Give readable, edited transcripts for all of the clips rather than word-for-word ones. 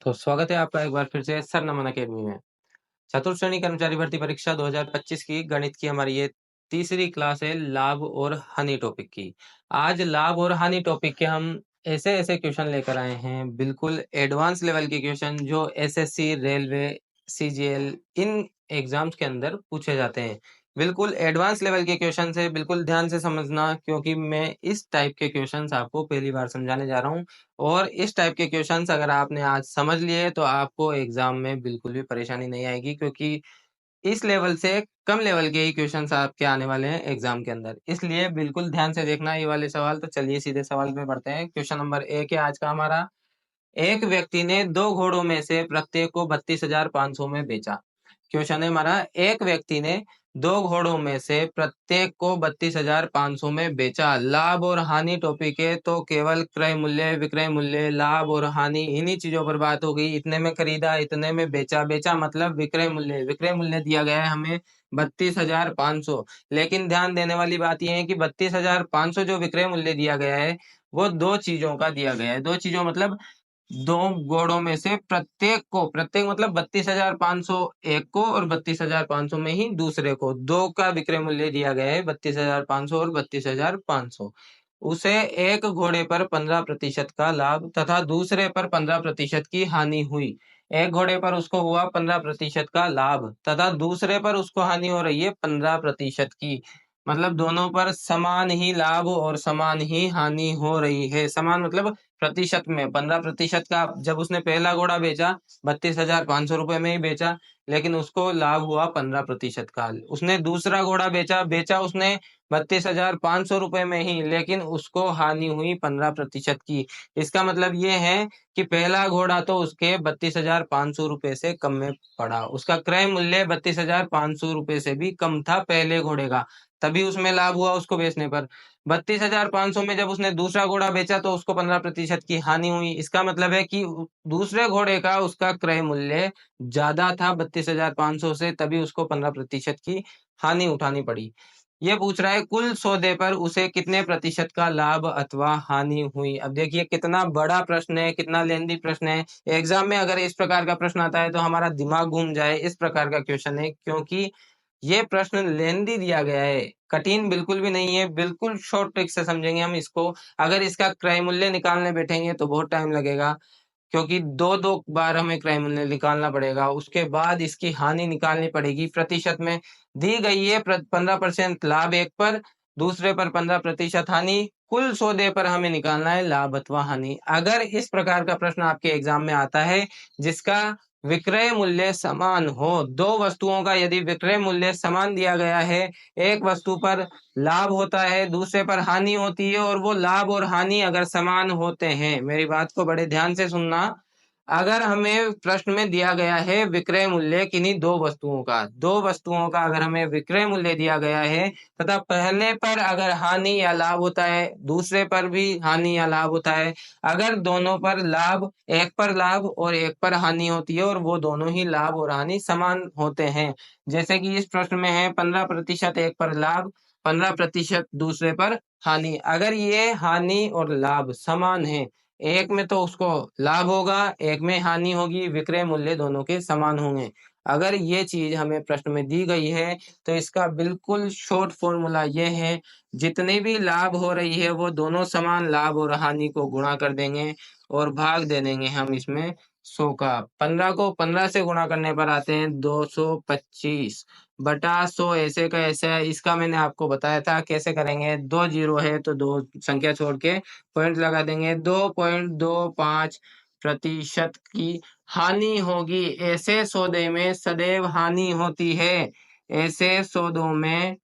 तो स्वागत है आपका एक बार फिर से सर नमन अकेडमी में। चतुर्थ श्रेणी कर्मचारी भर्ती परीक्षा 2025 की गणित की हमारी ये तीसरी क्लास है लाभ और हानि टॉपिक की। आज लाभ और हानि टॉपिक के हम ऐसे ऐसे क्वेश्चन लेकर आए हैं, बिल्कुल एडवांस लेवल के क्वेश्चन जो एसएससी, रेलवे, सीजीएल इन एग्जाम्स के अंदर पूछे जाते हैं। बिल्कुल एडवांस लेवल के क्वेश्चन है, बिल्कुल ध्यान से समझना, क्योंकि मैं इस टाइप के क्वेश्चंस आपको पहली बार समझाने जा रहा हूँ। और इस टाइप के क्वेश्चंस अगर आपने आज समझ लिए तो आपको एग्जाम में बिल्कुल भी परेशानी नहीं आएगी, क्योंकि इस लेवल से कम लेवल के ही क्वेश्चंस आपके आने वाले हैं एग्जाम के अंदर। इसलिए बिल्कुल ध्यान से देखना ये वाले सवाल। तो चलिए सीधे सवाल पे बढ़ते हैं। क्वेश्चन नंबर 1 है आज का हमारा। एक व्यक्ति ने दो घोड़ों में से प्रत्येक को 32,500 में बेचा। क्वेश्चन है हमारा, एक व्यक्ति ने दो घोड़ों में से प्रत्येक को 32,500 में बेचा। लाभ और हानि टॉपिक है, तो केवल क्रय मूल्य, विक्रय मूल्य, लाभ और हानि इन्हीं चीजों पर बात हो गई। इतने में खरीदा, इतने में बेचा। बेचा मतलब विक्रय मूल्य। विक्रय मूल्य दिया गया है हमें 32,500। लेकिन ध्यान देने वाली बात यह है कि 32,500 जो विक्रय मूल्य दिया गया है वो दो चीजों का दिया गया है। दो चीजों मतलब दो घोड़ों में से प्रत्येक को, प्रत्येक मतलब 32,500 एक को और 32,500 में ही दूसरे को, दो का विक्रय मूल्य दिया गया है 32,500 और 32,500। उसे एक घोड़े पर 15% का लाभ तथा दूसरे पर 15% की हानि हुई। एक घोड़े पर उसको हुआ 15% का लाभ तथा दूसरे पर उसको हानि हो रही है 15% की। मतलब दोनों पर समान ही लाभ और समान ही हानि हो रही है। समान मतलब प्रतिशत में 15% का। जब उसने पहला घोड़ा बेचा 32,500 रुपए में ही बेचा, लेकिन उसको लाभ हुआ 15% का। उसने दूसरा घोड़ा बेचा, उसने 32,500 रुपए में ही, लेकिन उसको हानि हुई 15% की। इसका मतलब ये है कि पहला घोड़ा तो उसके 32,500 रुपए से कम में पड़ा। उसका क्रय मूल्य 32,500 रुपए से भी कम था पहले घोड़े का, तभी उसमें लाभ हुआ उसको बेचने पर। 32,500 में जब उसने दूसरा घोड़ा बेचा तो उसको 15% की हानि हुई। इसका मतलब है कि दूसरे घोड़े का उसका क्रय मूल्य ज्यादा था 32,500 से, तभी उसको 15% की हानि उठानी पड़ी। ये पूछ रहा है कुल सौदे पर उसे कितने प्रतिशत का लाभ अथवा हानि हुई। अब देखिए कितना बड़ा प्रश्न है, कितना लेंदी प्रश्न है। एग्जाम में अगर इस प्रकार का प्रश्न आता है तो हमारा दिमाग घूम जाए, इस प्रकार का क्वेश्चन है। क्योंकि ये प्रश्न लेंदी दिया गया है, कठिन बिल्कुल भी नहीं है, बिल्कुल शॉर्ट ट्रिक से समझेंगे हम इसको। अगर इसका क्रय मूल्य निकालने बैठेंगे तो बहुत टाइम लगेगा, क्योंकि दो दो बार हमें क्रय मूल्य निकालना पड़ेगा। उसके बाद इसकी हानि निकालनी पड़ेगी। प्रतिशत में दी गई है 15% लाभ एक पर, दूसरे पर 15% हानि। कुल सौदे पर हमें निकालना है लाभ अथवा हानि। अगर इस प्रकार का प्रश्न आपके एग्जाम में आता है जिसका विक्रय मूल्य समान हो, दो वस्तुओं का यदि विक्रय मूल्य समान दिया गया है, एक वस्तु पर लाभ होता है, दूसरे पर हानि होती है, और वो लाभ और हानि अगर समान होते हैं, मेरी बात को बड़े ध्यान से सुनना। अगर हमें प्रश्न में दिया गया है विक्रय मूल्य किन्हीं दो वस्तुओं का, दो वस्तुओं का अगर हमें विक्रय मूल्य दिया गया है तथा पहले पर अगर हानि या लाभ होता है, दूसरे पर भी हानि या लाभ होता है, अगर दोनों पर लाभ, एक पर लाभ और एक पर हानि होती है, और वो दोनों ही लाभ और हानि समान होते हैं, जैसे कि इस प्रश्न में है 15% एक पर लाभ, 15% दूसरे पर हानि। अगर ये हानि और लाभ समान है, एक में तो उसको लाभ होगा, एक में हानि होगी, विक्रय मूल्य दोनों के समान होंगे। अगर ये चीज हमें प्रश्न में दी गई है तो इसका बिल्कुल शॉर्ट फॉर्मूला ये है, जितनी भी लाभ हो रही है वो दोनों समान लाभ और हानि को गुणा कर देंगे और भाग दे देंगे हम इसमें 100 का। 15 को 15 से गुणा करने पर आते हैं 225 बटा 100, ऐसे का ऐसा है। इसका मैंने आपको बताया था कैसे करेंगे। दो जीरो है तो दो संख्या छोड़ के पॉइंट लगा देंगे। 2.25% की हानि होगी। ऐसे सौदे में सदैव हानि होती है। ऐसे सौदों में,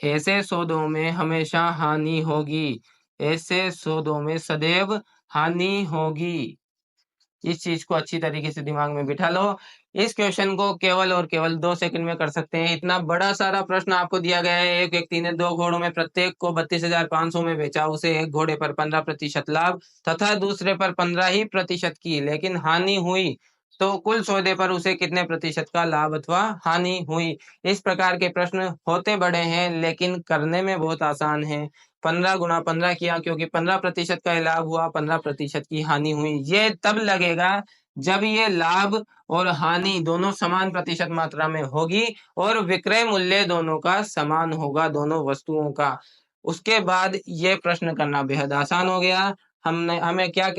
ऐसे सौदों में हमेशा हानि होगी। ऐसे सौदों में सदैव हानि होगी। इस चीज को अच्छी तरीके से दिमाग में बिठा लो। इस क्वेश्चन को केवल और केवल 2 सेकंड में कर सकते हैं। इतना बड़ा सारा प्रश्न आपको दिया गया है। एक व्यक्ति ने दो घोड़ों में प्रत्येक को 32,500 में बेचा। उसे एक घोड़े पर 15% लाभ तथा दूसरे पर 15% की लेकिन हानि हुई, तो कुल सौदे पर उसे कितने प्रतिशत का लाभ अथवा हानि हुई। इस प्रकार के प्रश्न होते बड़े हैं लेकिन करने में बहुत आसान है। 15 गुणा 15 किया, क्योंकि 15% का लाभ हुआ, 15% की हानि हुई। ये तब लगेगा जब ये लाभ और हानि दोनों समान प्रतिशत मात्रा में होगी और विक्रय मूल्य दोनों का समान होगा, दोनों वस्तुओं का। उसके बाद ये प्रश्न करना बेहद आसान हो गया। हमने क्या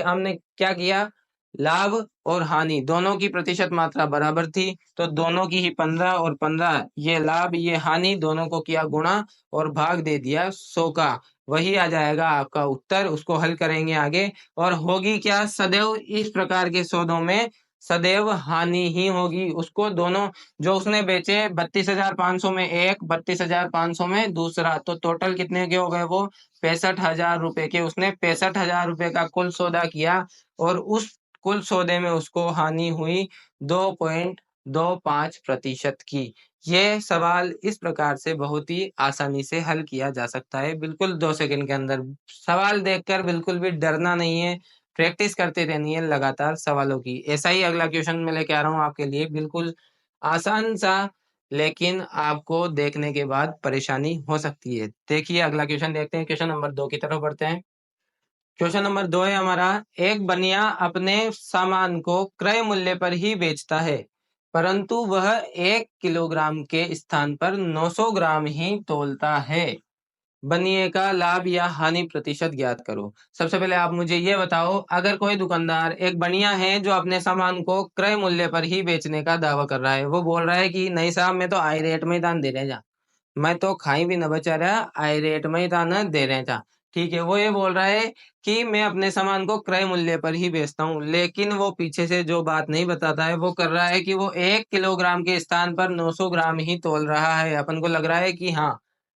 किया, लाभ और हानि दोनों की प्रतिशत मात्रा बराबर थी, तो दोनों की ही 15 और 15, ये लाभ ये हानि दोनों को किया गुणा और भाग दे दिया 100 का। वही आ जाएगा आपका उत्तर। उसको हल करेंगे आगे, और होगी क्या, सदैव इस प्रकार के सौदों में सदैव हानि ही होगी। उसको दोनों जो उसने बेचे 32,500 में एक, 32,500 में दूसरा, तो टोटल कितने के हो गए वो, 65,000 रुपए के। उसने 65,000 रुपए का कुल सौदा किया और उस कुल सौदे में उसको हानि हुई 2.25% की। ये सवाल इस प्रकार से बहुत ही आसानी से हल किया जा सकता है, बिल्कुल 2 सेकंड के अंदर। सवाल देखकर बिल्कुल भी डरना नहीं है, प्रैक्टिस करते रहनी है लगातार सवालों की। ऐसा ही अगला क्वेश्चन मैं लेके आ रहा हूँ आपके लिए, बिल्कुल आसान सा, लेकिन आपको देखने के बाद परेशानी हो सकती है। देखिए अगला क्वेश्चन देखते हैं, क्वेश्चन नंबर 2 की तरफ बढ़ते हैं। क्वेश्चन नंबर 2 है हमारा, एक बनिया अपने सामान को क्रय मूल्य पर ही बेचता है, परंतु वह 1 किलोग्राम के स्थान पर 900 ग्राम ही तोलता है। बनिए का लाभ या हानि प्रतिशत ज्ञात करो। सबसे पहले आप मुझे ये बताओ, अगर कोई दुकानदार, एक बनिया है जो अपने सामान को क्रय मूल्य पर ही बेचने का दावा कर रहा है, वो बोल रहा है कि नहीं साहब, मैं तो आई रेट में ही दान दे रहे जा, मैं तो खाई भी न बचा रहा, आई रेट में ही दान दे रहे था। ठीक है, वो ये बोल रहा है कि मैं अपने सामान को क्रय मूल्य पर ही बेचता हूँ, लेकिन वो पीछे से जो बात नहीं बताता है, वो कर रहा है कि वो 1 किलोग्राम के स्थान पर 900 ग्राम ही तोल रहा है। अपन को लग रहा है कि हाँ,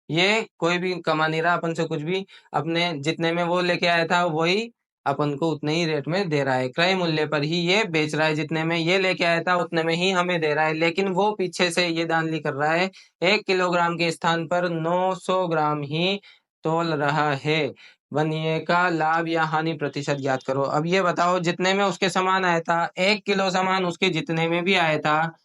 ये कोई भी कमा नहीं रहा अपन से कुछ भी, अपने जितने में वो लेके आया था वही अपन को उतने ही रेट में दे रहा है, क्रय मूल्य पर ही ये बेच रहा है, जितने में ये लेके आया था उतने में ही हमें दे रहा है। लेकिन वो पीछे से ये धांधली कर रहा है, 1 किलोग्राम के स्थान पर 900 ग्राम ही तोल रहा है। बनिए का लाभ या हानि प्रतिशत ज्ञात करो। अब ये बताओ, जितने में उसके सामान आया था, 1 किलो सामान उसके जितने में भी आया था,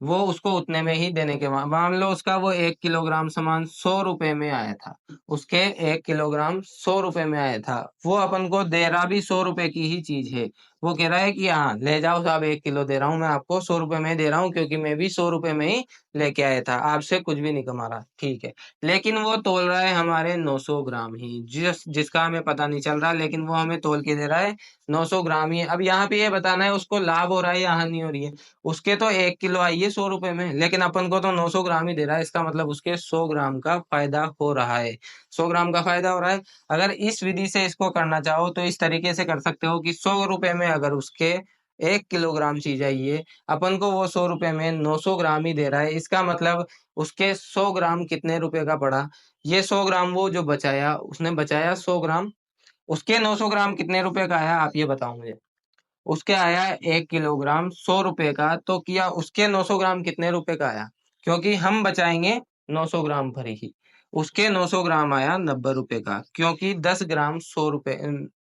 वो उसको उतने में ही देने के बाद, मान लो उसका वो 1 किलोग्राम सामान 100 रुपए में आया था, उसके 1 किलोग्राम 100 रुपए में आया था, वो अपन को दे रहा भी 100 रुपए की ही चीज है। वो कह रहा है कि हाँ ले जाओ साहब, 1 किलो दे रहा हूँ मैं आपको, 100 रुपए में दे रहा हूँ, क्योंकि मैं भी 100 रुपए में ही लेके आया था, आपसे कुछ भी नहीं कमा रहा। ठीक है, लेकिन वो तोल रहा है हमारे 900 ग्राम ही, जिसका हमें पता नहीं चल रहा, लेकिन वो हमें तोल के दे रहा है 900 ग्राम ही। अब यहाँ पे ये बताना है उसको लाभ हो रहा है या हानि हो रही है। उसके तो 1 किलो आई है 100 रुपए में, लेकिन अपन को तो 900 ग्राम ही दे रहा है, इसका मतलब उसके 100 ग्राम का फायदा हो रहा है, 100 ग्राम का फायदा हो रहा है। अगर इस विधि से इसको करना चाहो तो इस तरीके से कर सकते हो कि 100 रुपए में अगर उसके 1 किलोग्राम चीज आई है, अपन को वो 100 रुपए में 900 ग्राम ही दे रहा है, इसका मतलब उसके 100 ग्राम कितने रुपए का पड़ा, ये 100 ग्राम वो जो बचाया, उसने बचाया 100 ग्राम, उसके 900 ग्राम कितने रुपए का आया, आप ये बताओ मुझे। उसके आया 1 किलोग्राम 100 रुपए का, तो किया उसके 900 ग्राम कितने रुपए का आया, क्योंकि हम बचाएंगे 900 ग्राम भरी ही। उसके 900 ग्राम आया 90 रुपए का, क्योंकि 10 ग्राम 100 रुपए,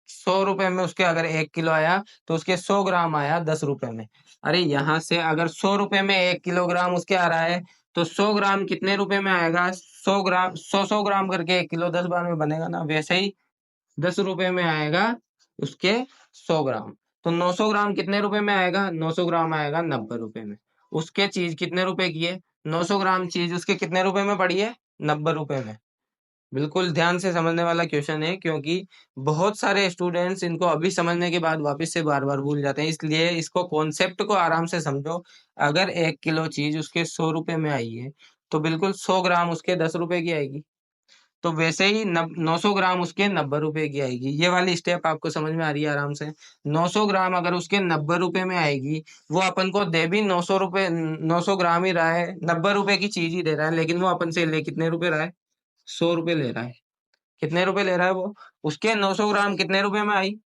100 रुपए में उसके अगर 1 किलो आया, तो उसके 100 ग्राम आया 10 रुपए में। अरे यहाँ से अगर 100 रुपए में 1 किलोग्राम उसके आ रहा है, तो 100 ग्राम कितने रुपए में आएगा, 100 ग्राम 100 ग्राम करके 1 किलो 10 बार में बनेगा ना, वैसे ही 10 रुपए में आएगा उसके 100 ग्राम। तो 900 ग्राम कितने रुपए में आएगा, 900 ग्राम आएगा 90 रुपए में। उसके चीज कितने रुपए की है, 900 ग्राम चीज उसके कितने रुपए में पड़ी है, 90 रुपए में। बिल्कुल ध्यान से समझने वाला क्वेश्चन है, क्योंकि बहुत सारे स्टूडेंट्स इनको अभी समझने के बाद वापस से बार बार भूल जाते हैं, इसलिए इसको कॉन्सेप्ट को आराम से समझो। अगर 1 किलो चीज उसके 100 रुपए में आई है, तो बिल्कुल 100 ग्राम उसके 10 रुपए की आएगी, तो वैसे ही 900 ग्राम उसके 90 रुपए की आएगी। ये वाली स्टेप आपको समझ में आ रही है आराम से। 900 ग्राम अगर उसके 90 रुपए में आएगी, वो अपन को दे भी 900 रुपए, 900 ग्राम ही रहा है, 90 रुपए की चीज ही दे रहा है, लेकिन वो अपन से ले कितने रुपए रहा है, 100 रुपए ले रहा है। कितने रुपए ले रहा है वो, उसके 900 ग्राम कितने रुपए में आई,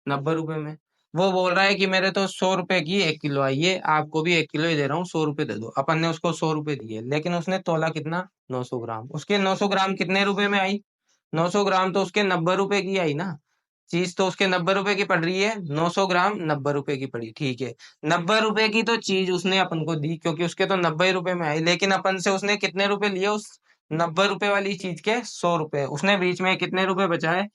90 रुपए में। वो बोल रहा है कि मेरे तो 100 रुपए की 1 किलो आई है, आपको भी 1 किलो ही दे रहा हूँ, 100 रुपए दे दो। अपन ने उसको 100 रुपए दिए, लेकिन उसने तोला कितना, 900 ग्राम। उसके 900 ग्राम कितने रुपए में आई, 900 ग्राम तो उसके 90 रुपए की आई ना, चीज तो उसके 90 रुपए की पड़ रही है, 900 ग्राम 90 रुपए की पड़ी। ठीक है, 90 रुपए की तो चीज उसने अपन को दी, क्योंकि उसके तो 90 रुपए में आई, लेकिन अपन से उसने कितने रुपए लिए, उस 90 रुपए वाली चीज के 100 रुपए, उसने बीच में कितने रुपए बचाए,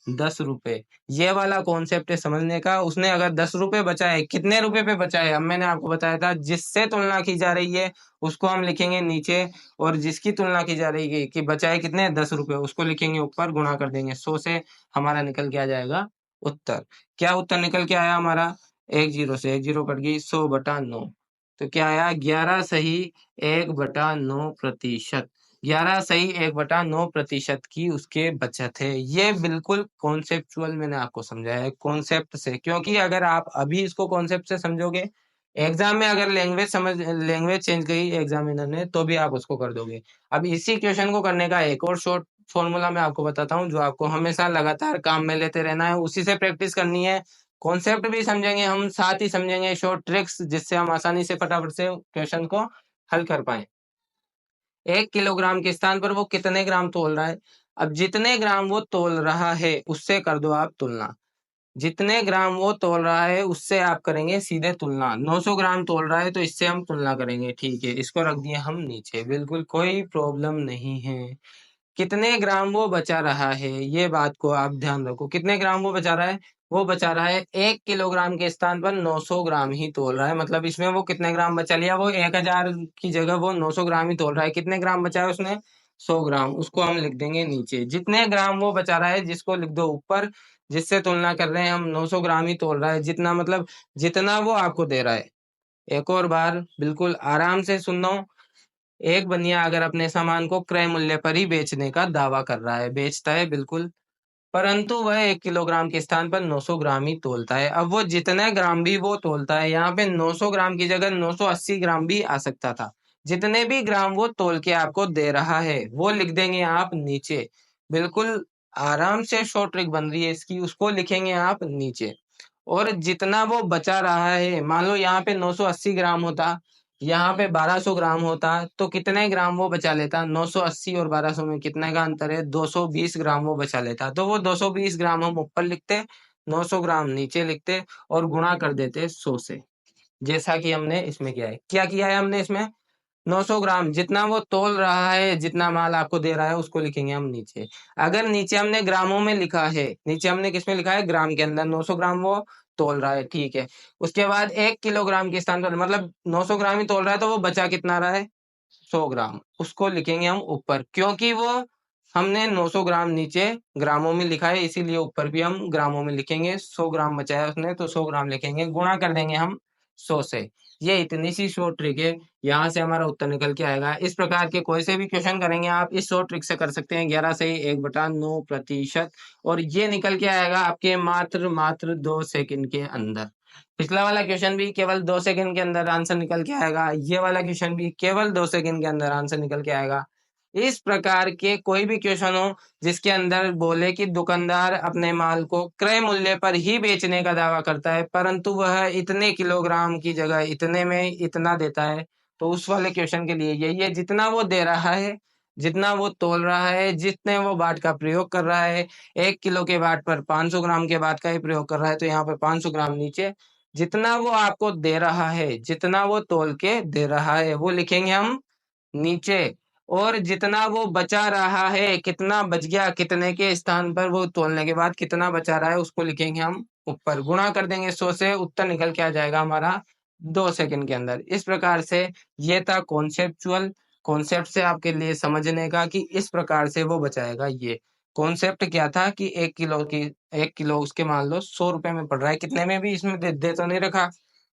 10 रुपए। ये वाला कॉन्सेप्ट है समझने का। उसने अगर 10 रुपए बचाए, कितने रुपए पे बचाए, अब मैंने आपको बताया था जिससे तुलना की जा रही है उसको हम लिखेंगे नीचे, और जिसकी तुलना की जा रही है कि बचाए कितने 10 रुपए, उसको लिखेंगे ऊपर, गुणा कर देंगे 100 से, हमारा निकल के आ जाएगा उत्तर। क्या उत्तर निकल के आया हमारा? एक जीरो से एक जीरो कट गई, 100/9। तो क्या आया? 11 सही 1/9%। 11 सही 1/9% की उसके बचत है। ये बिल्कुल कॉन्सेप्चुअल मैंने आपको समझाया है, कॉन्सेप्ट से। क्योंकि अगर आप अभी इसको कॉन्सेप्ट से समझोगे, एग्जाम में अगर लैंग्वेज चेंज करी एग्जामिनर ने, तो भी आप उसको कर दोगे। अब इसी क्वेश्चन को करने का एक और शॉर्ट फॉर्मूला मैं आपको बताता हूँ, जो आपको हमेशा लगातार काम में लेते रहना है, उसी से प्रैक्टिस करनी है। कॉन्सेप्ट भी समझेंगे हम, साथ ही समझेंगे शॉर्ट ट्रिक्स, जिससे हम आसानी से फटाफट से क्वेश्चन को हल कर पाए। 1 किलोग्राम के स्थान पर वो कितने ग्राम तोल रहा है? अब जितने ग्राम वो तोल रहा है उससे कर दो आप तुलना। जितने ग्राम वो तोल रहा है उससे आप करेंगे सीधे तुलना। 900 ग्राम तोल रहा है तो इससे हम तुलना करेंगे। ठीक है, इसको रख दिए हम नीचे, बिल्कुल कोई प्रॉब्लम नहीं है। कितने ग्राम वो बचा रहा है, ये बात को आप ध्यान रखो। कितने ग्राम वो बचा रहा है? वो बचा रहा है 1 किलोग्राम के स्थान पर 900 ग्राम ही तोल रहा है। मतलब इसमें वो कितने ग्राम बचा लिया? वो 1000 की जगह वो 900 ग्राम ही तोल रहा है। कितने ग्राम बचा है उसने? 100 ग्राम। उसको हम लिख देंगे नीचे। जितने ग्राम वो बचा रहा है, जिसको लिख दो ऊपर, जिससे तुलना कर रहे हैं हम, 900 ग्राम ही तोल रहा है। जितना मतलब जितना वो आपको दे रहा है। एक और बार बिल्कुल आराम से सुनो। एक बनिया अगर अपने सामान को क्रय मूल्य पर ही बेचने का दावा कर रहा है, बेचता है बिल्कुल, परंतु वह 1 किलोग्राम के स्थान पर 900 ग्राम ही तोलता है। अब वो जितने ग्राम भी वो तोलता है, यहाँ पे 900 ग्राम की जगह 980 ग्राम भी आ सकता था। जितने भी ग्राम वो तोल के आपको दे रहा है वो लिख देंगे आप नीचे। बिल्कुल आराम से शॉर्ट ट्रिक बन रही है इसकी, उसको लिखेंगे आप नीचे। और जितना वो बचा रहा है, मान लो यहाँ पे 980 ग्राम होता, यहाँ पे 1200 ग्राम होता, तो कितने ग्राम वो बचा लेता? 980 और 1200 में कितने का अंतर है? 220 ग्राम वो बचा लेता। तो वो 220 ग्राम हम ऊपर लिखते, 900 ग्राम नीचे लिखते, और गुणा कर देते 100 से, जैसा कि हमने इसमें किया है। क्या किया है हमने इसमें? 900 ग्राम जितना वो तोल रहा है, जितना माल आपको दे रहा है, उसको लिखेंगे हम नीचे। अगर नीचे हमने ग्रामों में लिखा है, नीचे हमने किसमें लिखा है? ग्राम के अंदर 900 ग्राम वो तोल रहा है, ठीक है। उसके बाद 1 किलोग्राम के स्थान पर, मतलब 900 ग्राम ही तोल रहा है, तो वो बचा कितना रहा है? 100 ग्राम। उसको लिखेंगे हम ऊपर, क्योंकि वो हमने 900 ग्राम नीचे ग्रामों में लिखा है, इसीलिए ऊपर भी हम ग्रामों में लिखेंगे। 100 ग्राम बचाया उसने, तो 100 ग्राम लिखेंगे, गुणा कर देंगे हम 100 से। ये इतनी सी शॉर्ट ट्रिक है, यहाँ से हमारा उत्तर निकल के आएगा। इस प्रकार के कोई से भी क्वेश्चन करेंगे आप, इस शॉर्ट ट्रिक से कर सकते हैं। 11 से 1/9%, और ये निकल के आएगा आपके मात्र 2 सेकंड के अंदर। पिछला वाला क्वेश्चन भी केवल 2 सेकंड के अंदर आंसर निकल के आएगा। ये वाला क्वेश्चन भी केवल 2 सेकंड के अंदर आंसर निकल के आएगा। इस प्रकार के कोई भी क्वेश्चन हो जिसके अंदर बोले कि दुकानदार अपने माल को क्रय मूल्य पर ही बेचने का दावा करता है, परंतु वह इतने किलोग्राम की जगह इतने में इतना देता है, तो उस वाले क्वेश्चन के लिए यही है। जितना वो दे रहा है, जितना वो तोल रहा है, जितने वो बाट का प्रयोग कर रहा है, 1 किलो के बाट पर 500 ग्राम के बाट का ही प्रयोग कर रहा है, तो यहाँ पर 500 ग्राम नीचे। जितना वो आपको दे रहा है, जितना वो तोल के दे रहा है, वो लिखेंगे हम नीचे। और जितना वो बचा रहा है, कितना बच गया, कितने के स्थान पर वो तोलने के बाद कितना बचा रहा है, उसको लिखेंगे हम ऊपर। गुणा कर देंगे 100 से, उत्तर निकल के आ जाएगा हमारा 2 सेकंड के अंदर। इस प्रकार से ये था कॉन्सेप्चुअल, कॉन्सेप्ट से आपके लिए समझने का कि इस प्रकार से वो बचाएगा। ये कॉन्सेप्ट क्या था कि 1 किलो उसके मान लो 100 रुपए में पड़ रहा है। कितने में भी इसमें दे तो नहीं रखा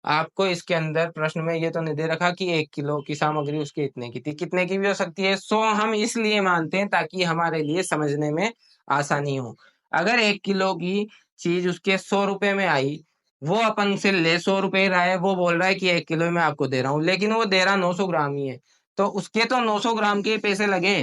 आपको, इसके अंदर प्रश्न में ये तो नहीं दे रखा कि 1 किलो की सामग्री उसके इतने की थी। कितने की भी हो सकती है। 100 हम इसलिए मानते हैं ताकि हमारे लिए समझने में आसानी हो। अगर 1 किलो की चीज उसके 100 रुपए में आई, वो अपन से ले 100 रुपए रहा है, वो बोल रहा है कि 1 किलो में आपको दे रहा हूँ, लेकिन वो दे रहा 900 ग्राम ही है, तो उसके तो 900 ग्राम के ही पैसे लगे।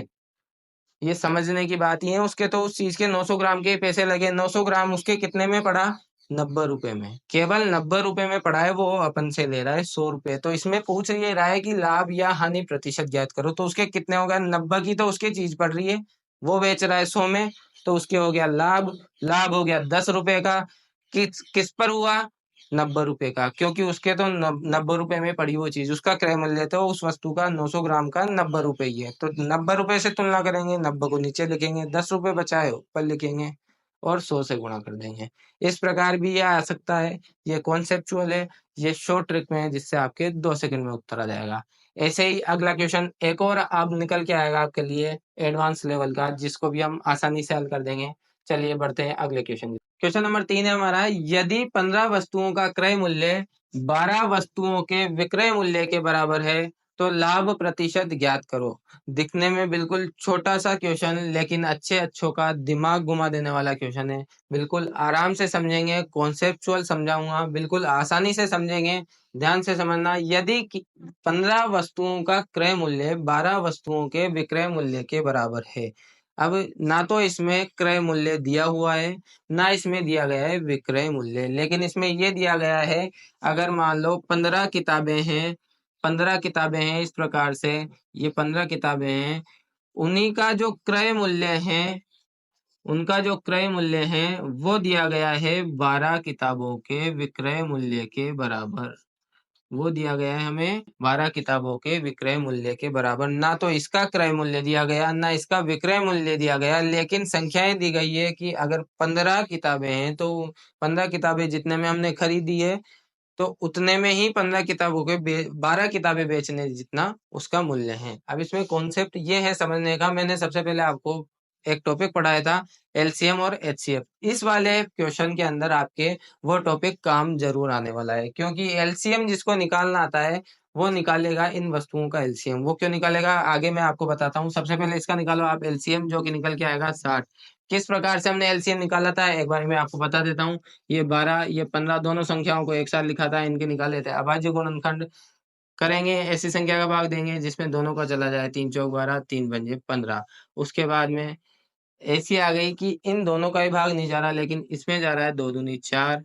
ये समझने की बात ही है। उसके तो उस चीज के 900 ग्राम के ही पैसे लगे। 900 ग्राम उसके कितने में पड़ा? 90 रुपए में। केवल 90 रुपए में पड़ा है, वो अपन से ले रहा है 100 रुपए। तो इसमें पूछ ये रहा है कि लाभ या हानि प्रतिशत ज्ञात करो, तो उसके कितने होगा? 90 की तो उसकी चीज पड़ रही है, वो बेच रहा है 100 में, तो उसके हो गया लाभ। लाभ हो गया 10 रुपए का। किस किस पर हुआ? 90 रुपए का, क्योंकि उसके तो 90 रुपए में पड़ी वो चीज, उसका क्रय मूल्य तो उस वस्तु का 900 ग्राम का 90 रुपए ही है। तो 90 रुपए से तुलना करेंगे, 90 को नीचे लिखेंगे, 10 रुपए बचाए ऊपर लिखेंगे, और 100 से गुणा कर देंगे। इस प्रकार भी ये आ सकता है। ये कॉन्सेप्चुअल है, ये शॉर्ट ट्रिक में है, जिससे आपके 2 सेकंड में उत्तर आ जाएगा। ऐसे ही अगला क्वेश्चन एक और अब निकल के आएगा आपके लिए एडवांस लेवल का, जिसको भी हम आसानी से हल कर देंगे। चलिए बढ़ते हैं अगले क्वेश्चन की। क्वेश्चन नंबर 3 है हमारा, यदि 15 वस्तुओं का क्रय मूल्य 12 वस्तुओं के विक्रय मूल्य के बराबर है तो लाभ प्रतिशत ज्ञात करो। दिखने में बिल्कुल छोटा सा क्वेश्चन, लेकिन अच्छों का दिमाग घुमा देने वाला क्वेश्चन है। बिल्कुल आराम से समझेंगे, कॉन्सेप्चुअल समझाऊंगा, बिल्कुल आसानी से समझेंगे। ध्यान से समझना, यदि 15 वस्तुओं का क्रय मूल्य 12 वस्तुओं के विक्रय मूल्य के बराबर है। अब ना तो इसमें क्रय मूल्य दिया हुआ है, ना इसमें दिया गया है विक्रय मूल्य, लेकिन इसमें यह दिया गया है, अगर मान लो 15 किताबें हैं, 15 किताबें हैं इस प्रकार से, ये 15 किताबें हैं, उन्हीं का जो क्रय मूल्य है, उनका जो क्रय मूल्य है वो दिया गया है 12 किताबों के विक्रय मूल्य के बराबर। वो दिया गया है हमें 12 किताबों के विक्रय मूल्य के बराबर। ना तो इसका क्रय मूल्य दिया गया, ना इसका विक्रय मूल्य दिया गया, लेकिन संख्याएं दी गई है कि अगर 15 किताबें हैं तो 15 किताबें जितने में हमने खरीदी है तो उतने में ही 15 किताबों के 12 किताबें बेचने जितना उसका मूल्य है। अब इसमें कॉन्सेप्ट ये है समझने का, मैंने सबसे पहले आपको एक टॉपिक पढ़ाया था एलसीएम और एचसीएफ। इस वाले क्वेश्चन के अंदर आपके वो टॉपिक काम जरूर आने वाला है, क्योंकि एलसीएम जिसको निकालना आता है वो निकालेगा इन वस्तुओं का एलसीएम। वो क्यों निकालेगा आगे मैं आपको बताता हूँ। सबसे पहले इसका निकालो आप एलसीएम, जो कि निकल के आएगा 60। किस प्रकार से हमने एलसीएम निकाला था एक बार मैं आपको बता देता हूँ। ये 12 ये 15 दोनों संख्याओं को एक साथ लिखा था, इनके निकाले थे। अभाज्य गुणनखंड करेंगे, ऐसी संख्या का भाग देंगे जिसमें दोनों का चला जाए, 3 चौक 12, 3 पंजे 15। उसके बाद में ऐसी आ गई कि इन दोनों का ही भाग नहीं जा रहा, लेकिन इसमें जा रहा है 2 दूनी 4,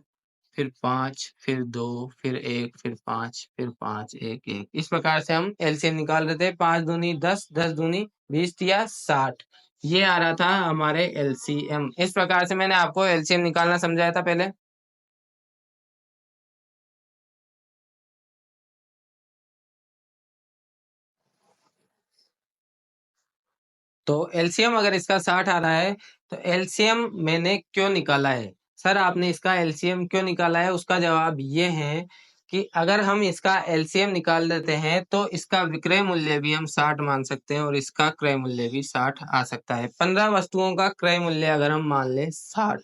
फिर 5, फिर 2, फिर 1, फिर 5, फिर 5, 1, 1। इस प्रकार से हम एलसीएम निकाल रहे थे। 5 दूनी 10, 10 दूनी 20 या 60। ये आ रहा था हमारे एलसीएम। इस प्रकार से मैंने आपको एलसीएम निकालना समझाया था पहले। तो एलसीएम अगर इसका 60 आ रहा है तो एलसीएम मैंने क्यों निकाला है? सर आपने इसका एलसीएम क्यों निकाला है? उसका जवाब ये है कि अगर हम इसका एलसीएम निकाल देते हैं तो इसका विक्रय मूल्य भी हम 60 मान सकते हैं और इसका क्रय मूल्य भी 60 आ सकता है। 15 वस्तुओं का क्रय मूल्य अगर हम मान लें 60,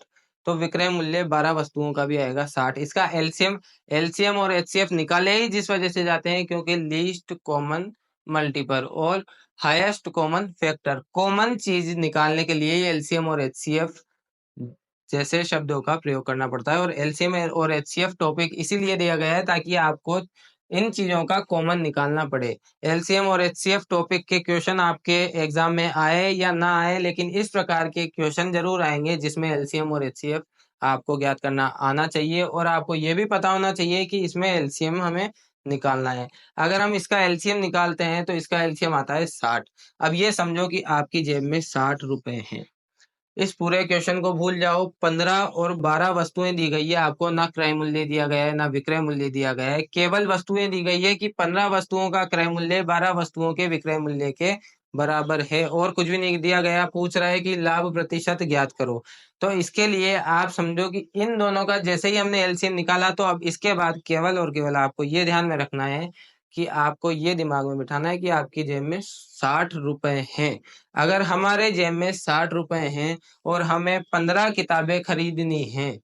तो विक्रय मूल्य 12 वस्तुओं का भी आएगा 60। इसका एलसीएम एलसीएम और एचसीएफ निकाले ही जिस वजह से जाते हैं क्योंकि लीस्ट कॉमन मल्टीपल और हाईएस्ट कॉमन फैक्टर, कॉमन चीज निकालने के लिए एलसीएम और एचसीएफ जैसे शब्दों का प्रयोग करना पड़ता है। और एलसीएम और एचसीएफ टॉपिक इसीलिए दिया गया है ताकि आपको इन चीजों का कॉमन निकालना पड़े। एलसीएम और एचसीएफ टॉपिक के क्वेश्चन आपके एग्जाम में आए या ना आए, लेकिन इस प्रकार के क्वेश्चन जरूर आएंगे जिसमें एलसीएम और एचसीएफ आपको ज्ञात करना आना चाहिए और आपको ये भी पता होना चाहिए कि इसमें एलसीएम हमें निकालना है। अगर हम इसका एलसीएम निकालते हैं तो इसका एलसीएम आता है 60। अब ये समझो कि आपकी जेब में 60 रुपए हैं। इस पूरे क्वेश्चन को भूल जाओ। 15 और 12 वस्तुएं दी गई है आपको, ना क्रय मूल्य दिया गया है ना विक्रय मूल्य दिया गया है। केवल वस्तुएं दी गई है कि 15 वस्तुओं का क्रय मूल्य 12 वस्तुओं के विक्रय मूल्य के बराबर है और कुछ भी नहीं दिया गया। पूछ रहा है कि लाभ प्रतिशत ज्ञात करो। तो इसके लिए आप समझो कि इन दोनों का जैसे ही हमने एलसीएम निकाला, तो अब इसके बाद केवल और केवल आपको ये ध्यान में रखना है कि आपको ये दिमाग में बिठाना है कि आपकी जेब में 60 रुपए हैं। अगर हमारे जेब में 60 रुपए हैं और हमें 15 किताबें खरीदनी हैं,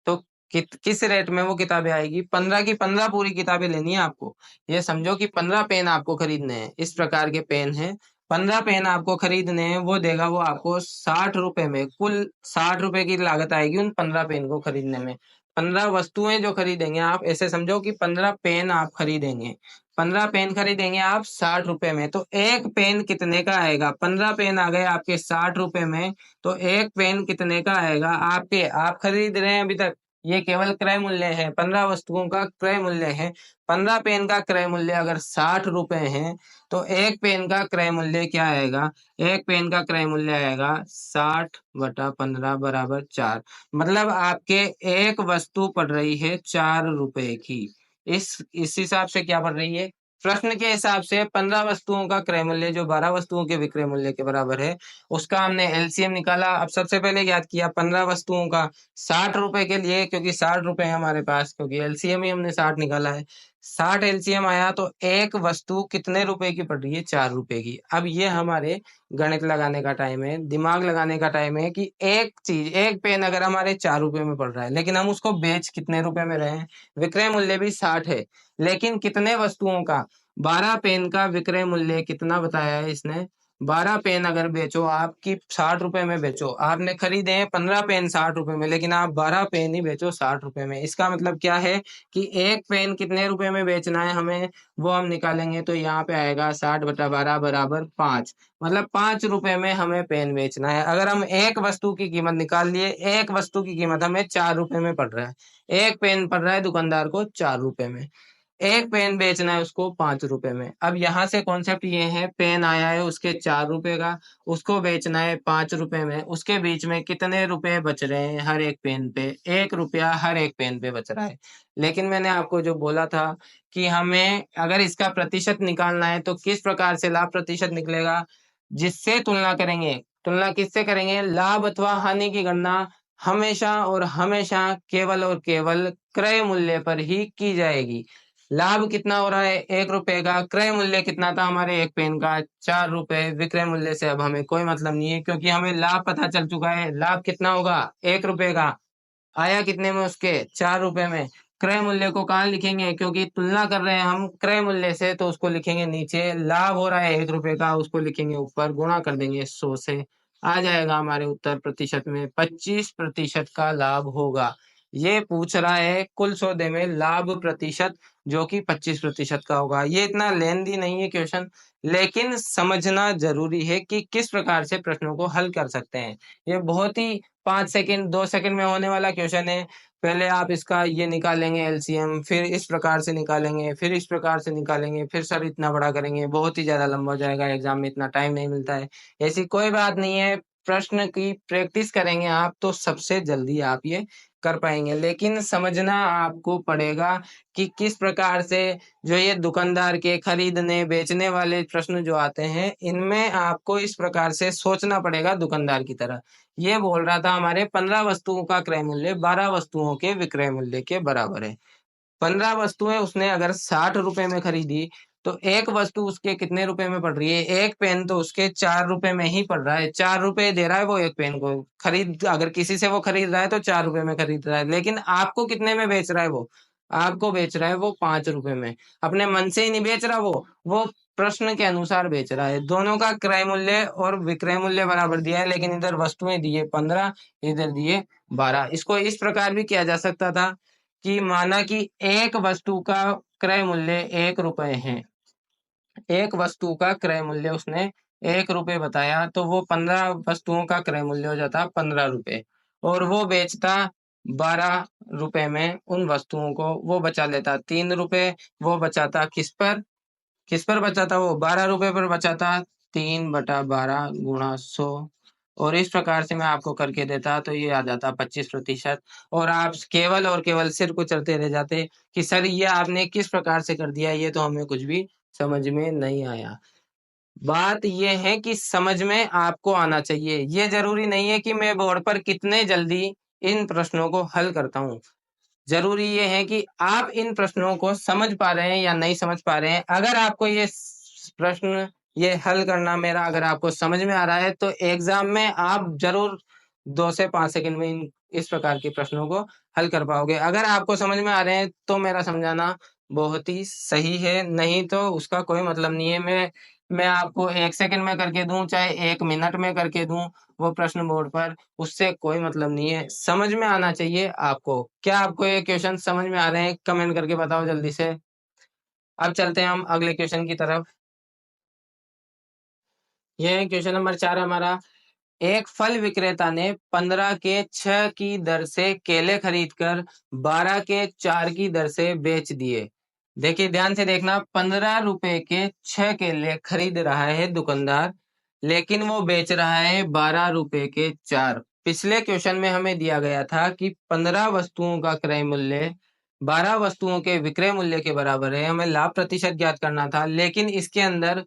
तो किस रेट में वो किताबें आएगी? 15 की 15 पूरी किताबें लेनी है आपको। ये समझो कि 15 पेन आपको खरीदने हैं। इस प्रकार के पेन हैं, 15 पेन आपको खरीदने हैं। वो देगा वो आपको 60 रुपए में, कुल 60 रुपए की लागत आएगी उन 15 पेन को खरीदने में। 15 वस्तुएं जो खरीदेंगे आप, ऐसे समझो कि 15 पेन आप खरीदेंगे। 15 पेन खरीदेंगे आप 60 रुपए में, तो एक पेन कितने का आएगा? 15 पेन आ गए आपके 60 रुपए में, तो एक पेन कितने का आएगा आपके? आप खरीद रहे हैं अभी तक, ये केवल क्रय मूल्य है, 15 वस्तुओं का क्रय मूल्य है। 15 पेन का क्रय मूल्य अगर 60 रुपए है तो एक पेन का क्रय मूल्य क्या आएगा? एक पेन का क्रय मूल्य आएगा 60/15 बराबर 4। मतलब आपके एक वस्तु पड़ रही है 4 रुपए की। इस हिसाब से क्या पड़ रही है? प्रश्न के हिसाब से 15 वस्तुओं का क्रय मूल्य जो 12 वस्तुओं के विक्रय मूल्य के बराबर है, उसका हमने एलसीएम निकाला। अब सबसे पहले याद किया 15 वस्तुओं का 60 रुपए के लिए, क्योंकि 60 रुपए है हमारे पास, क्योंकि एलसीएम ही हमने 60 निकाला है। 60 एलसीएम आया तो एक वस्तु कितने रुपए की पड़ रही है? 4 रुपए की। अब ये हमारे गणित लगाने का टाइम है, दिमाग लगाने का टाइम है कि एक चीज, एक पेन अगर हमारे 4 रुपए में पड़ रहा है, लेकिन हम उसको बेच कितने रुपए में रहे हैं? विक्रय मूल्य भी 60 है, लेकिन कितने वस्तुओं का? 12 पेन का विक्रय मूल्य कितना बताया है इसने? 12 पेन अगर बेचो, आपकी 60 रुपए में बेचो, आपने खरीदे हैं 15 पेन 60 रुपए में, लेकिन आप 12 पेन ही बेचो 60 रुपए में। इसका मतलब क्या है कि एक पेन कितने रुपए में बेचना है हमें, वो हम निकालेंगे तो यहाँ पे आएगा 60/12 बराबर 5। मतलब 5 रुपए में हमें पेन बेचना है। अगर हम एक वस्तु की कीमत निकाल लिए, एक वस्तु की कीमत हमें 4 रुपए में पड़ रहा है, एक पेन पड़ रहा है दुकानदार को 4 रुपए में, एक पेन बेचना है उसको 5 रुपए में। अब यहाँ से कॉन्सेप्ट ये है, पेन आया है उसके 4 रुपए का, उसको बेचना है 5 रुपए में, उसके बीच में कितने रुपए बच रहे हैं? हर एक पेन पे 1 रुपया हर एक पेन पे बच रहा है। लेकिन मैंने आपको जो बोला था कि हमें अगर इसका प्रतिशत निकालना है तो किस प्रकार से लाभ प्रतिशत निकलेगा? जिससे तुलना करेंगे। तुलना किससे करेंगे? लाभ अथवा हानि की गणना हमेशा और हमेशा केवल और केवल क्रय मूल्य पर ही की जाएगी। लाभ कितना हो रहा है? 1 रुपए का। क्रय मूल्य कितना था हमारे एक पेन का? 4 रुपए। विक्रय मूल्य से अब हमें कोई मतलब नहीं है, क्योंकि हमें लाभ पता चल चुका है। लाभ कितना होगा? 1 रुपए का। आया कितने में उसके? 4 रुपए में। क्रय मूल्य को कहाँ लिखेंगे? क्योंकि तुलना कर रहे हैं हम क्रय मूल्य से, तो उसको लिखेंगे नीचे। लाभ हो रहा है 1 रुपए का, उसको लिखेंगे ऊपर, गुणा कर देंगे 100 से। आ जाएगा हमारे उत्तर प्रतिशत में 25% का लाभ होगा। ये पूछ रहा है कुल सौदे में लाभ प्रतिशत, जो कि 25% का होगा। ये इतना लेंथी नहीं है क्वेश्चन, लेकिन समझना जरूरी है कि किस प्रकार से प्रश्नों को हल कर सकते हैं। ये बहुत ही 5 सेकंड 2 सेकंड में होने वाला क्वेश्चन है। पहले आप इसका ये निकालेंगे एलसीएम, फिर इस प्रकार से निकालेंगे, फिर इस प्रकार से निकालेंगे, फिर सर इतना बड़ा करेंगे, बहुत ही ज्यादा लंबा हो जाएगा, एग्जाम में इतना टाइम नहीं मिलता है। ऐसी कोई बात नहीं है, प्रश्न की प्रैक्टिस करेंगे आप तो सबसे जल्दी आप ये कर पाएंगे। लेकिन समझना आपको पड़ेगा कि किस प्रकार से जो ये दुकानदार के खरीदने बेचने वाले प्रश्न जो आते हैं, इनमें आपको इस प्रकार से सोचना पड़ेगा दुकानदार की तरह। ये बोल रहा था हमारे 15 वस्तुओं का क्रय मूल्य 12 वस्तुओं के विक्रय मूल्य के बराबर है। 15 वस्तुएं उसने अगर 60 रुपए में खरीदी, तो एक वस्तु उसके कितने रुपए में पड़ रही है? एक पेन तो उसके 4 रुपए में ही पड़ रहा है। 4 रुपए दे रहा है वो एक पेन को खरीद, अगर किसी से वो खरीद रहा है तो 4 रुपए में खरीद रहा है, लेकिन आपको कितने में बेच रहा है वो? आपको बेच रहा है वो 5 रुपए में। अपने मन से ही नहीं बेच रहा वो प्रश्न के अनुसार बेच रहा है। दोनों का क्रय मूल्य और विक्रय मूल्य बराबर दिया है, लेकिन इधर वस्तुएं दी है 15, इधर दिए 12। इसको इस प्रकार भी किया जा सकता था कि माना कि एक वस्तु का क्रय मूल्य 1 रुपए है। एक वस्तु का क्रय मूल्य उसने 1 रुपए बताया, तो वो 15 वस्तुओं का क्रय मूल्य हो जाता 15 रुपए, और वो बेचता 12 रुपए में उन वस्तुओं को। वो बचा लेता 3 रुपए। वो बचाता किस पर बचाता? वो 12 रुपए पर बचाता। 3/12 गुणा 100, और इस प्रकार से मैं आपको करके देता तो ये आ जाता 25%। और आप केवल और केवल सिर कुचलते रह जाते कि सर ये आपने किस प्रकार से कर दिया, ये तो हमें कुछ भी समझ में नहीं आया। बात ये है कि समझ में आपको आना चाहिए। ये जरूरी नहीं है कि मैं बोर्ड पर कितने जल्दी इन प्रश्नों को हल करता हूँ। जरूरी ये है कि आप इन प्रश्नों को समझ पा रहे हैं या नहीं समझ पा रहे हैं। अगर आपको ये प्रश्न, ये हल करना मेरा अगर आपको समझ में आ रहा है, तो एग्जाम में आप जरूर 2 से 5 सेकंड में इस प्रकार के प्रश्नों को हल कर पाओगे। अगर आपको समझ में आ रहे हैं तो मेरा समझाना बहुत ही सही है, नहीं तो उसका कोई मतलब नहीं है। मैं आपको 1 सेकंड में करके दूं, चाहे 1 मिनट में करके दूं, वो प्रश्न बोर्ड पर, उससे कोई मतलब नहीं है। समझ में आना चाहिए आपको। क्या आपको ये क्वेश्चन समझ में आ रहे हैं? कमेंट करके बताओ जल्दी से। अब चलते हैं हम अगले क्वेश्चन की तरफ। ये है क्वेश्चन नंबर 4 हमारा। एक फल विक्रेता ने 15 के 6 की दर से केले खरीदकर 12 के 4 की दर से बेच दिए। देखिए ध्यान से देखना, 15 रुपए के 6 केले खरीद रहा है दुकानदार, लेकिन वो बेच रहा है 12 रुपए के 4। पिछले क्वेश्चन में हमें दिया गया था कि 15 वस्तुओं का क्रय मूल्य 12 वस्तुओं के विक्रय मूल्य के बराबर है। हमें लाभ प्रतिशत ज्ञात करना था, लेकिन इसके अंदर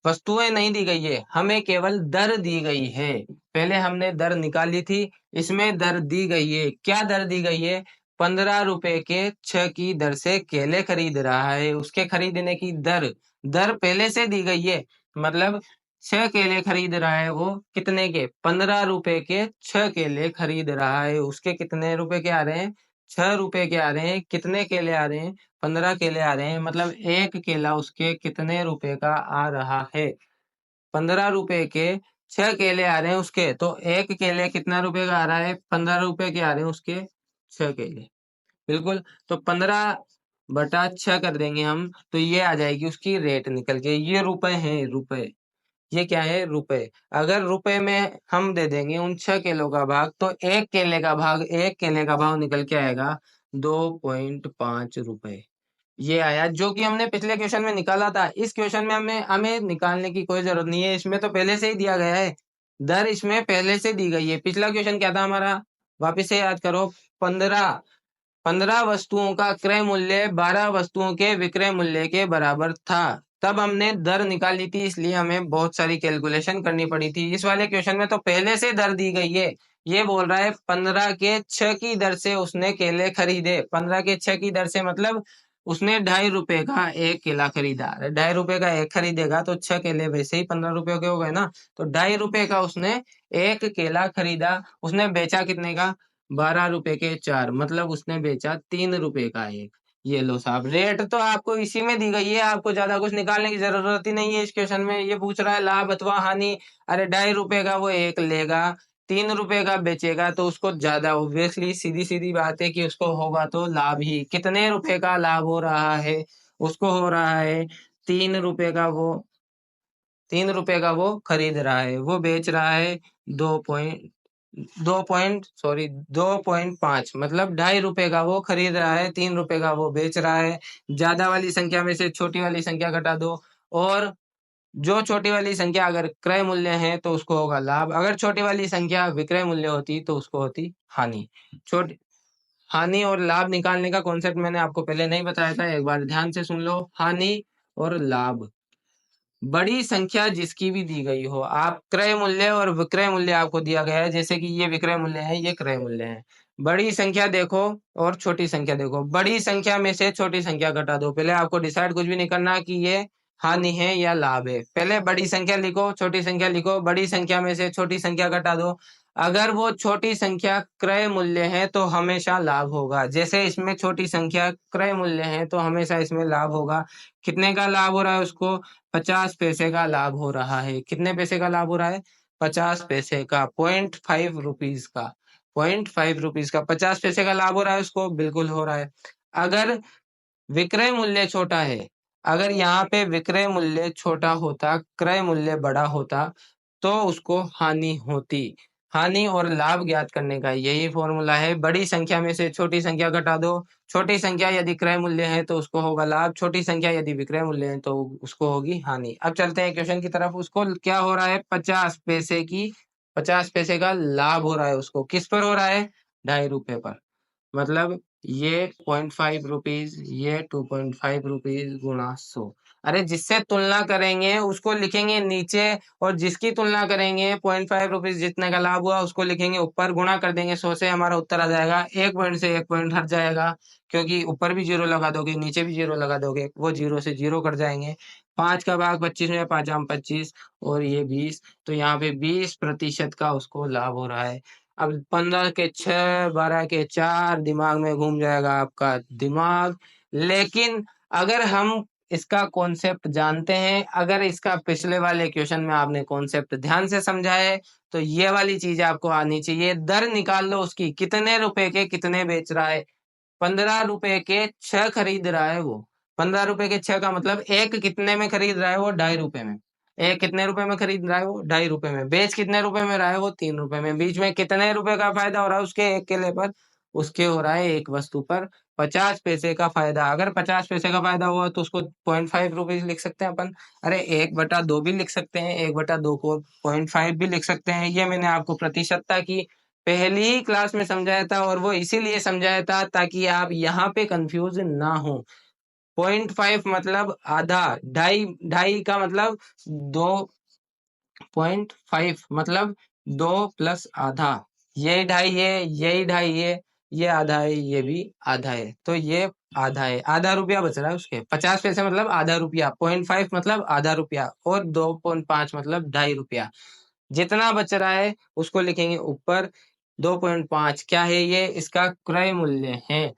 वस्तुएं नहीं दी गई है, हमें केवल दर दी गई है। पहले हमने दर निकाली थी, इसमें दर दी गई है। क्या दर दी गई है? 15 रुपए के 6 की दर से केले खरीद रहा है। उसके खरीदने की दर दर पहले से दी गई है। मतलब 6 केले खरीद रहा है, वो कितने के? 15 रुपए के 6 केले खरीद रहा है। उसके कितने रुपए के आ रहे हैं? 6 रुपए के आ रहे हैं। कितने केले आ रहे हैं? 15 केले आ रहे हैं। मतलब एक केला उसके कितने रुपए का आ रहा है? 15 रुपए के 6 केले आ रहे हैं उसके, तो एक केले कितना रुपए का आ रहा है? 15 रुपए के आ रहे हैं उसके 6 केले। बिल्कुल। तो 15/6 कर देंगे हम, तो ये आ जाएगी उसकी रेट निकल के। ये रुपए हैं, रुपए। ये क्या है? रुपए। अगर रुपए में हम दे देंगे उन 6 किलो का भाग, तो एक केले का भाव निकल के आएगा 2.5 रुपए। ये आया, जो कि हमने पिछले क्वेश्चन में निकाला था। इस क्वेश्चन में हमें हमें निकालने की कोई जरूरत नहीं है, इसमें तो पहले से ही दिया गया है। दर इसमें पहले से दी गई है। पिछला क्वेश्चन क्या था हमारा? वापिस से याद करो। 15 15 वस्तुओं का क्रय मूल्य 12 वस्तुओं के विक्रय मूल्य के बराबर था। तब हमने दर निकाली थी, इसलिए हमें बहुत सारी कैलकुलेशन करनी पड़ी थी। इस वाले क्वेश्चन में तो पहले से दर दी गई है। ये बोल रहा है 15 के 6 की दर से उसने केले खरीदे। 15 के 6 की दर से मतलब उसने 2.5 रुपए का एक केला खरीदा। 2.5 रुपए का एक खरीदेगा तो 6 केले वैसे ही 15 रुपए के हो गए ना। तो 2.5 रुपए का उसने एक केला खरीदा। उसने बेचा कितने का? 12 रुपए के 4। मतलब उसने बेचा 3 रुपए का एक। ये लो साहब, रेट तो आपको इसी में दी गई है। आपको ज्यादा कुछ निकालने की जरूरत ही नहीं है। इस क्वेश्चन में ये पूछ रहा है लाभ अथवा हानि। अरे 2.5 रुपए का वो एक लेगा, 3 रुपए का बेचेगा, तो उसको ज्यादा, ऑब्वियसली सीधी सीधी बात है कि उसको होगा तो लाभ ही। कितने रुपए का लाभ हो रहा है? उसको हो रहा है 3 रुपए का। वो 3 रुपए का वो खरीद रहा है, वो बेच रहा है 2.5। मतलब 2.5 रुपए का वो खरीद रहा है, 3 रुपए का वो बेच रहा है। ज्यादा वाली संख्या में से छोटी वाली संख्या घटा दो, और जो छोटी वाली संख्या अगर क्रय मूल्य है तो उसको होगा लाभ। अगर छोटी वाली संख्या विक्रय मूल्य होती तो उसको होती हानि। छोटी हानि और लाभ निकालने का कॉन्सेप्ट मैंने आपको पहले नहीं बताया था, एक बार ध्यान से सुन लो। हानि और लाभ, बड़ी संख्या जिसकी भी दी गई हो, आप क्रय मूल्य और विक्रय मूल्य आपको दिया गया है, जैसे कि ये विक्रय मूल्य है, ये क्रय मूल्य है। बड़ी संख्या देखो और छोटी संख्या देखो। बड़ी संख्या में से छोटी संख्या घटा दो। पहले आपको डिसाइड कुछ भी नहीं करना कि ये हानि है या लाभ है। पहले बड़ी संख्या लिखो, छोटी संख्या लिखो। बड़ी संख्या में से छोटी संख्या घटा दो। अगर वो छोटी संख्या क्रय मूल्य है तो हमेशा लाभ होगा। जैसे इसमें छोटी संख्या क्रय मूल्य है तो हमेशा इसमें लाभ होगा। कितने का लाभ हो रहा है उसको? 50 पैसे का लाभ हो रहा है। कितने पैसे का लाभ हो रहा है? 50 पैसे का। 0.5 रुपीज का। 0.5 रुपीज का 50 पैसे का लाभ हो रहा है उसको, बिल्कुल हो रहा है। अगर विक्रय मूल्य छोटा है, अगर यहाँ पे विक्रय मूल्य छोटा होता, क्रय मूल्य बड़ा होता, तो उसको हानि होती। हानि और लाभ ज्ञात करने का यही फॉर्मूला है। बड़ी संख्या में से छोटी संख्या घटा दो। छोटी संख्या यदि क्रय मूल्य है तो उसको होगा लाभ। छोटी संख्या यदि विक्रय मूल्य है तो उसको होगी हानि। अब चलते हैं क्वेश्चन की तरफ। उसको क्या हो रहा है? 50 पैसे का लाभ हो रहा है उसको। किस पर हो रहा है? 2.5 रुपए पर। मतलब ये 0.5 रुपीज, ये 2.5 रुपीज गुणा 100। अरे जिससे तुलना करेंगे उसको लिखेंगे नीचे, और जिसकी तुलना करेंगे 0.5 रुपीज जितने का लाभ हुआ उसको लिखेंगे ऊपर। गुणा कर देंगे 100 से, हमारा उत्तर आ जाएगा। एक पॉइंट से एक पॉइंट हट जाएगा, क्योंकि ऊपर भी जीरो लगा दोगे नीचे भी जीरो लगा दोगे, वो जीरो से जीरो कट जाएंगे। 5 का भाग 25 में, 5 आम 25, और ये 20। तो यहाँ पे 20% का उसको लाभ हो रहा है। अब 15 के 6, 12 के 4, दिमाग में घूम जाएगा आपका दिमाग। लेकिन अगर हम इसका कॉन्सेप्ट जानते हैं, अगर इसका पिछले वाले क्वेश्चन में आपने कॉन्सेप्ट ध्यान से समझा है, तो ये वाली चीज आपको आनी चाहिए। दर निकाल लो उसकी, कितने रुपए के कितने बेच रहा है। 15 रुपए के 6 खरीद रहा है वो। 15 रुपए के 6 का मतलब एक कितने में खरीद रहा है वो? 2.5 रुपए में। एक कितने रुपए में खरीद रहा है वो? 2.5 रुपए में। बेच कितने रुपए में रहा है वो? 3 रुपए में। बीच में कितने रुपए का फायदा हो रहा है उसके एक केले पर? उसके हो रहा है एक वस्तु पर 50 पैसे का फायदा। अगर 50 पैसे का फायदा हुआ तो उसको 0.5 रुपीज लिख सकते हैं अपन। अरे 1/2 भी लिख सकते हैं, 1/2 को 0.5 भी लिख सकते हैं। ये मैंने आपको प्रतिशतता की पहली ही क्लास में समझाया था, और वो इसीलिए समझाया था ताकि आप यहाँ पे कंफ्यूज ना हो। 0.5 मतलब आधा, ढाई, ढाई का मतलब 2.5 मतलब 2 प्लस आधा, ये ढाई है, यही ढाई है, ये आधा है, ये भी आधा है, तो ये आधा है, आधा रुपया बच रहा है उसके, 50 पैसे मतलब आधा रुपया, 0.5 मतलब आधा रुपया, और 2.5 मतलब ढाई रुपया। जितना बच रहा है उसको लिखेंगे ऊपर। 2.5 क्या है? ये इसका क्रय मूल्य है।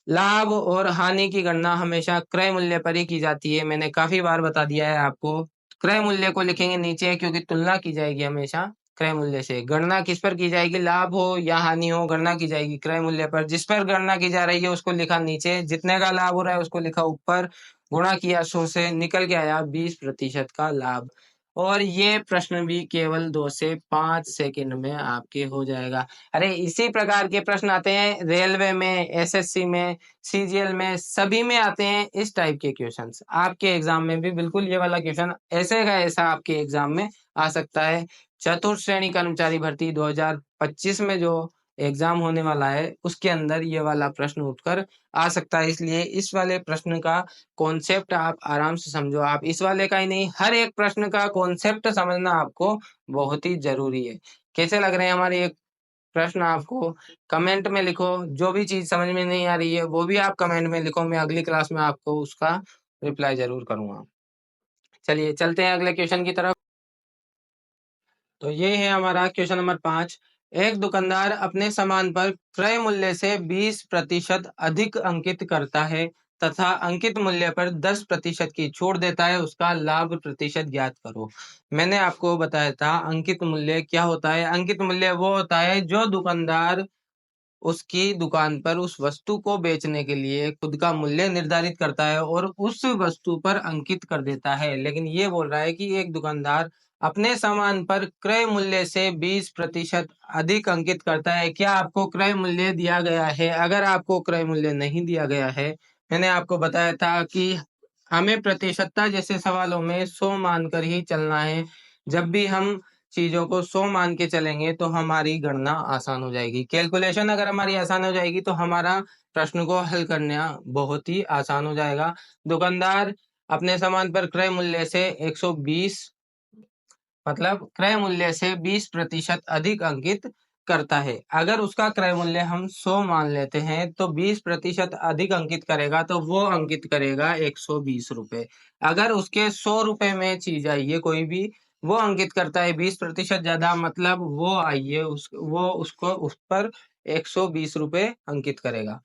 लाभ और हानि की गणना हमेशा क्रय मूल्य पर ही की जाती है, मैंने काफी बार बता दिया है आपको। क्रय मूल्य को लिखेंगे नीचे, क्योंकि तुलना की जाएगी हमेशा क्रय मूल्य से। गणना किस पर की जाएगी? लाभ हो या हानि हो, गणना की जाएगी क्रय मूल्य पर। जिस पर गणना की जा रही है उसको लिखा नीचे, जितने का लाभ हो रहा है उसको लिखा ऊपर, गुणा किया 100 से, निकल के आया 20% का लाभ। और ये प्रश्न भी केवल 2 से 5 सेकंड में आपके हो जाएगा। अरे इसी प्रकार के प्रश्न आते हैं रेलवे में, एसएससी में, सीजीएल में, सभी में आते हैं इस टाइप के क्वेश्चंस। आपके एग्जाम में भी बिल्कुल ये वाला क्वेश्चन ऐसे का ऐसा आपके एग्जाम में आ सकता है। चतुर्थ श्रेणी कर्मचारी भर्ती 2025 में जो एग्जाम होने वाला है उसके अंदर ये वाला प्रश्न उठकर आ सकता है, इसलिए इस वाले प्रश्न का कॉन्सेप्ट आप आराम से समझो। आप इस वाले का ही नहीं, हर एक प्रश्न का कॉन्सेप्ट समझना आपको बहुत ही जरूरी है। कैसे लग रहे हैं हमारे ये प्रश्न? आपको कमेंट में लिखो, जो भी चीज समझ में नहीं आ रही है वो भी आप कमेंट में लिखो, मैं अगली क्लास में आपको उसका रिप्लाई जरूर करूंगा। चलिए चलते हैं अगले क्वेश्चन की तरफ। तो ये है हमारा क्वेश्चन नंबर 5। एक दुकानदार अपने सामान पर क्रय मूल्य से 20% अधिक अंकित करता है तथा अंकित मूल्य पर 10% की छूट देता है, उसका लाभ प्रतिशत ज्ञात करो। मैंने आपको बताया था अंकित मूल्य क्या होता है। अंकित मूल्य वो होता है जो दुकानदार उसकी दुकान पर उस वस्तु को बेचने के लिए खुद का मूल्य निर्धारित करता है और उस वस्तु पर अंकित कर देता है। लेकिन ये बोल रहा है कि एक दुकानदार अपने सामान पर क्रय मूल्य से 20% अधिक अंकित करता है। क्या आपको क्रय मूल्य दिया गया है? अगर आपको क्रय मूल्य नहीं दिया गया है, मैंने आपको बताया था कि हमें प्रतिशतता जैसे सवालों में 100 मानकर ही चलना है। जब भी हम चीजों को 100 मान के चलेंगे तो हमारी गणना आसान हो जाएगी। कैलकुलेशन अगर हमारी आसान हो जाएगी तो हमारा प्रश्न को हल करना बहुत ही आसान हो जाएगा। दुकानदार अपने सामान पर क्रय मूल्य से 120 मतलब क्रय मूल्य से 20% अधिक अंकित करता है। अगर उसका क्रय मूल्य हम 100 मान लेते हैं तो 20% अधिक अंकित करेगा तो वो अंकित करेगा 120 रुपए। अगर उसके 100 रुपए में चीज आई है कोई भी, वो अंकित करता है 20% ज्यादा, मतलब वो आई है वो उसको उस पर 120 रुपए अंकित करेगा